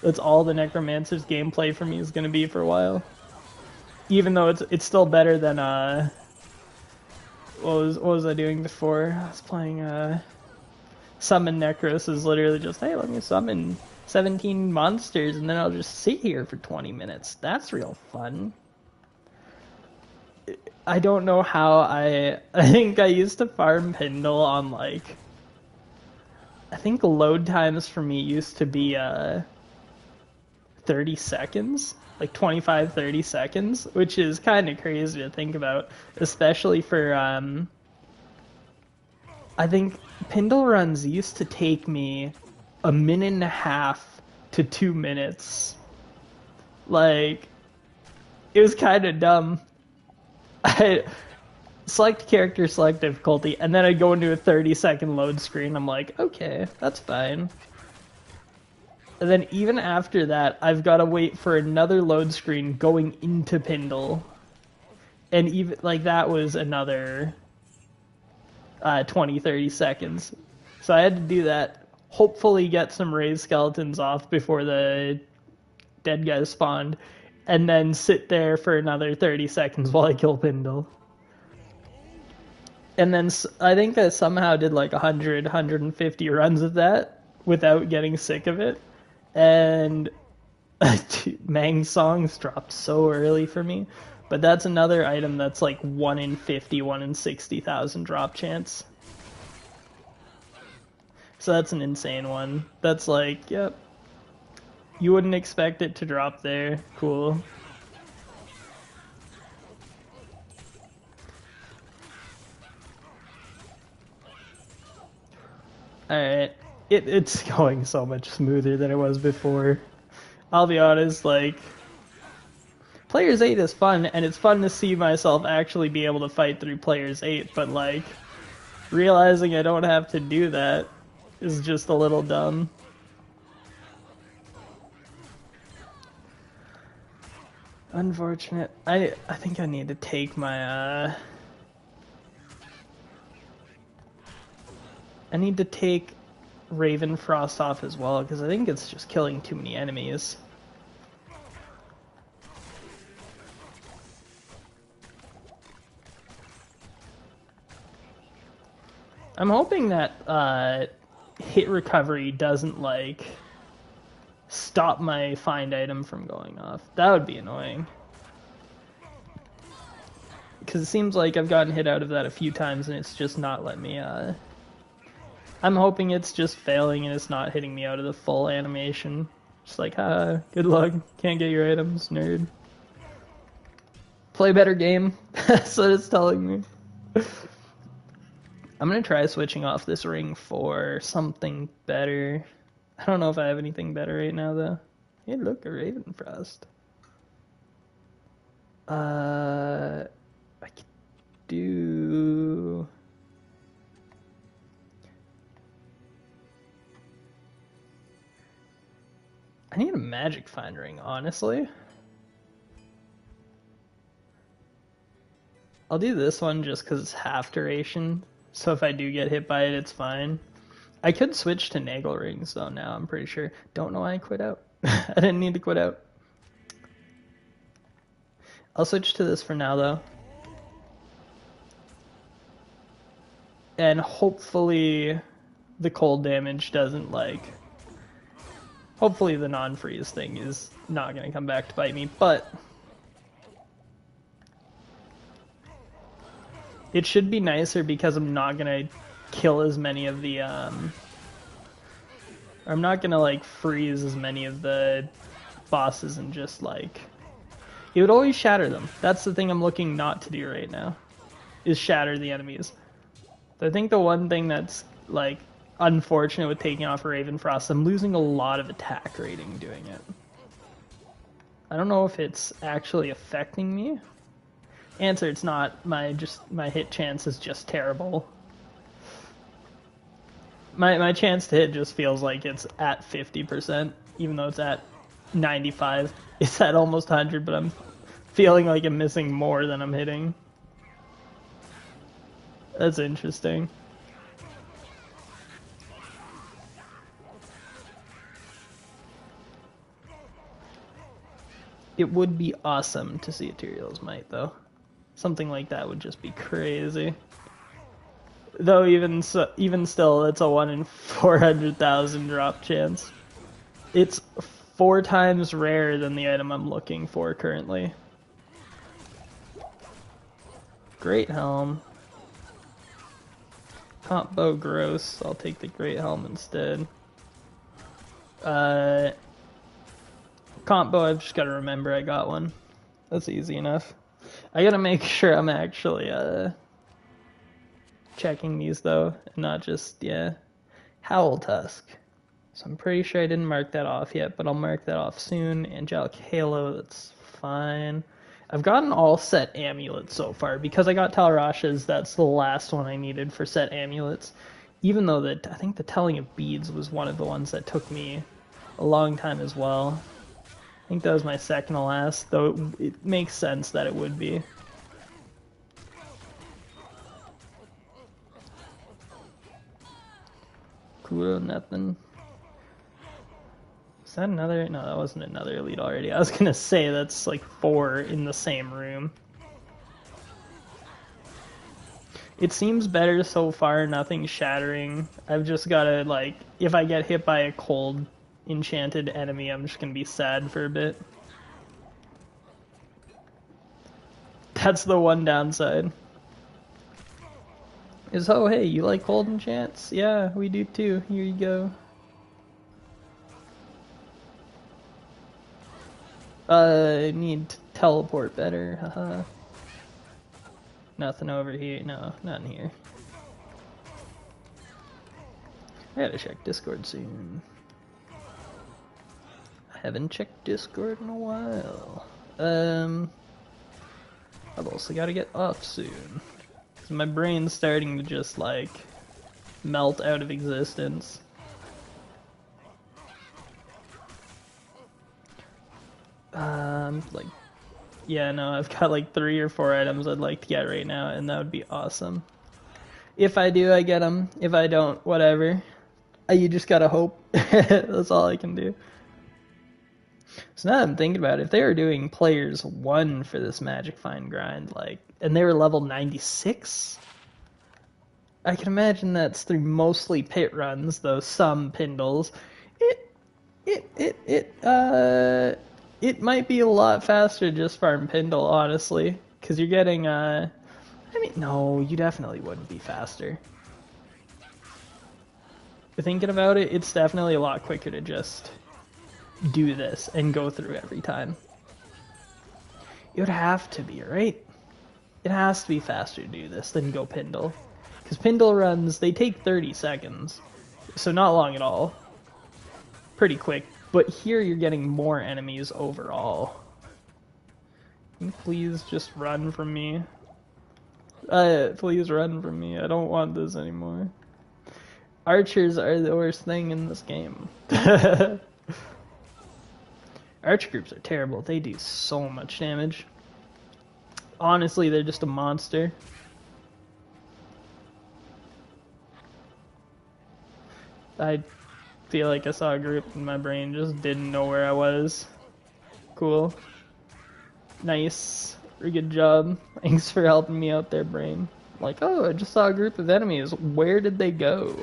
That's all the Necromancer's gameplay for me is going to be for a while. Even though it's still better than, what was I doing before? I was playing, Summon Necros is literally just, hey, let me summon 17 monsters and then I'll just sit here for 20 minutes. That's real fun. I don't know how I think I used to farm Pindle on, like, I think load times for me used to be 30 seconds, like 25, 30 seconds, which is kind of crazy to think about, especially for, I think Pindle runs used to take me 1.5 to 2 minutes. Like, it was kind of dumb. I select character, select difficulty, and then I go into a 30-second load screen. I'm like, okay, that's fine. And then even after that, I've got to wait for another load screen going into Pindle. And even, like, that was another 20, 30 seconds. So I had to do that, hopefully get some raised skeletons off before the dead guys spawned, and then sit there for another 30 seconds while I kill Pindle. And then I think I somehow did like 100, 150 runs of that without getting sick of it. And Mang songs dropped so early for me. But that's another item that's like 1 in 50, 1 in 60,000 drop chance. So that's an insane one. That's like, yep. You wouldn't expect it to drop there. Cool. Alright. It's going so much smoother than it was before. I'll be honest, like, Players 8 is fun, and it's fun to see myself actually be able to fight through Players 8, but, like, realizing I don't have to do that is just a little dumb. Unfortunate. I think I need to take my, I need to take Raven Frost off as well, because I think it's just killing too many enemies. I'm hoping that hit recovery doesn't, like, stop my find item from going off. That would be annoying. Because it seems like I've gotten hit out of that a few times and it's just not letting me, I'm hoping it's just failing and it's not hitting me out of the full animation. Just like, haha, good luck, can't get your items, nerd. Play better game, that's what it's telling me. I'm gonna try switching off this ring for something better. I don't know if I have anything better right now, though. Hey, look, a Ravenfrost. I could do... I need a magic find ring, honestly. I'll do this one just because it's half duration. So if I do get hit by it, it's fine. I could switch to Nagel rings though now, I'm pretty sure. Don't know why I quit out. I didn't need to quit out. I'll switch to this for now though. And hopefully the cold damage doesn't, like... Hopefully the non-freeze thing is not going to come back to bite me, but... It should be nicer because I'm not going to kill as many of the, I'm not going to, like, freeze as many of the bosses and just, like... It would always shatter them. That's the thing I'm looking not to do right now, is shatter the enemies. So I think the one thing that's, like, unfortunate with taking off Ravenfrost, I'm losing a lot of attack rating doing it. I don't know if it's actually affecting me. Answer, it's not. My hit chance is just terrible. My chance to hit just feels like it's at 50%, even though it's at 95. It's at almost 100, but I'm feeling like I'm missing more than I'm hitting. That's interesting. It would be awesome to see Ethereal's Might, though. Something like that would just be crazy. Though even still, it's a 1 in 400,000 drop chance. It's 4 times rarer than the item I'm looking for currently. Great Helm. Combo gross. I'll take the Great Helm instead. Combo, I've just got to remember I got one. That's easy enough. I gotta make sure I'm actually checking these though, and not just, yeah. Howl Tusk. So I'm pretty sure I didn't mark that off yet, but I'll mark that off soon. Angelic Halo, that's fine. I've gotten all set amulets so far. Because I got Talrash's, that's the last one I needed for set amulets. Even though I think the Telling of Beads was one of the ones that took me a long time as well. I think that was my second to last, though it makes sense that it would be. Cool, nothing. Is that another? No, that wasn't another elite already. I was gonna say that's like 4 in the same room. It seems better so far, nothing shattering. I've just gotta, like, if I get hit by a cold enchanted enemy, I'm just gonna be sad for a bit. That's the one downside. Is, oh hey, you like cold enchants? Yeah, we do too. Here you go. I need to teleport better, haha. Nothing over here. No, not in here. I gotta check Discord soon. I haven't checked Discord in a while. I've also gotta get off soon. Cause my brain's starting to just like melt out of existence. Like, yeah, no, I've got like 3 or 4 items I'd like to get right now, and that would be awesome. If I do, I get them. If I don't, whatever. You just gotta hope. That's all I can do. So now that I'm thinking about it, if they were doing players 1 for this Magic Find grind, like, and they were level 96, I can imagine that's through mostly pit runs, though some Pindles. It might be a lot faster to just farm Pindle, honestly, because you're getting I mean, no, you definitely wouldn't be faster. But thinking about it, it's definitely a lot quicker to just do this and go through every time. It would have to be, right? It has to be faster to do this than go Pindle. Because Pindle runs, they take 30 seconds. So not long at all. Pretty quick. But here you're getting more enemies overall. Can you please just run from me? Please run from me. I don't want this anymore. Archers are the worst thing in this game. Archer groups are terrible. They do so much damage. Honestly, they're just a monster. I feel like I saw a group and my brain just didn't know where I was. Cool. Nice. Good job. Thanks for helping me out there, brain. Like, oh, I just saw a group of enemies. Where did they go?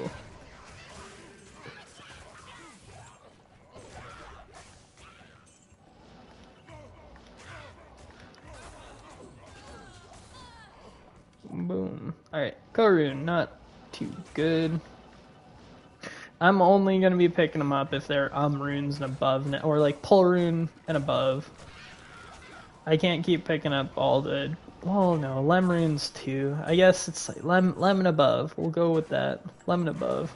Boom. Alright, Korun, not too good. I'm only going to be picking them up if they're runes and above, or like pull rune and above. I can't keep picking up all the... Well, no, Lem runes too. I guess it's like Lem and above. We'll go with that. Lem and above.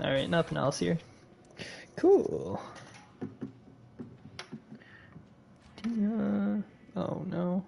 Alright, nothing else here. Cool. Oh no.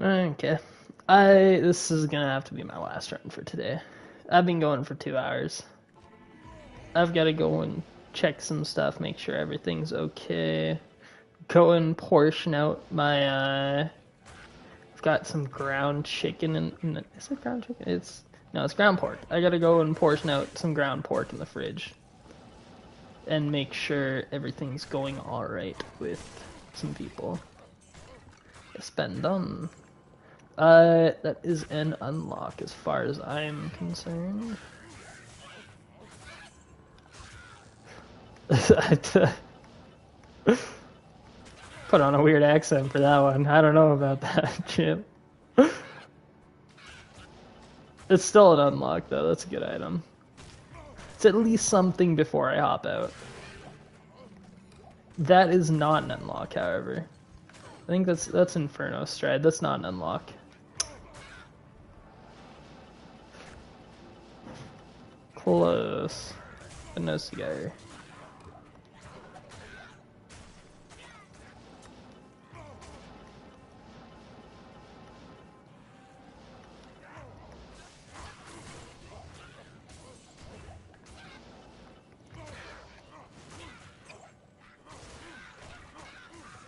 Okay. This is gonna have to be my last run for today. I've been going for 2 hours. I've gotta go and check some stuff, make sure everything's okay. Go and portion out my, I've got some ground chicken in is it ground chicken? No, it's ground pork. I gotta go and portion out some ground pork in the fridge. And make sure everything's going alright with some people. It's been done. That is an unlock as far as I'm concerned. Put on a weird accent for that one. I don't know about that, Chip. It's still an unlock, though. That's a good item. It's at least something before I hop out. That is not an unlock, however. I think that's Inferno Stride. That's not an unlock. Close. But no cigar.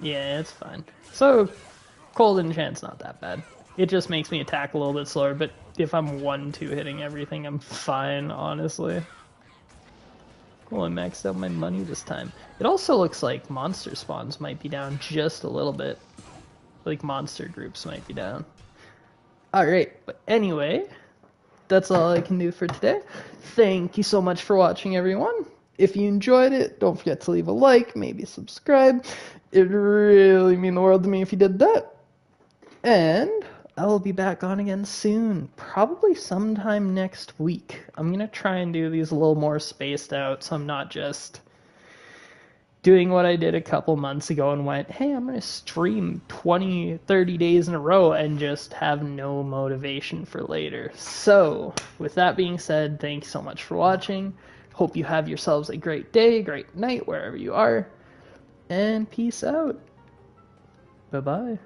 Yeah, it's fine. So, Cold enchant's not that bad. It just makes me attack a little bit slower, but if I'm 1-2 hitting everything, I'm fine, honestly. Cool, I maxed out my money this time. It also looks like monster spawns might be down just a little bit. Like monster groups might be down. Alright, but anyway, that's all I can do for today. Thank you so much for watching, everyone. If you enjoyed it, don't forget to leave a like, maybe subscribe. It'd really mean the world to me if you did that. And I will be back on again soon, probably sometime next week. I'm going to try and do these a little more spaced out, so I'm not just doing what I did a couple months ago and went, hey, I'm going to stream 20, 30 days in a row and just have no motivation for later. So, with that being said, thanks so much for watching. Hope you have yourselves a great day, great night, wherever you are. And peace out. Bye-bye.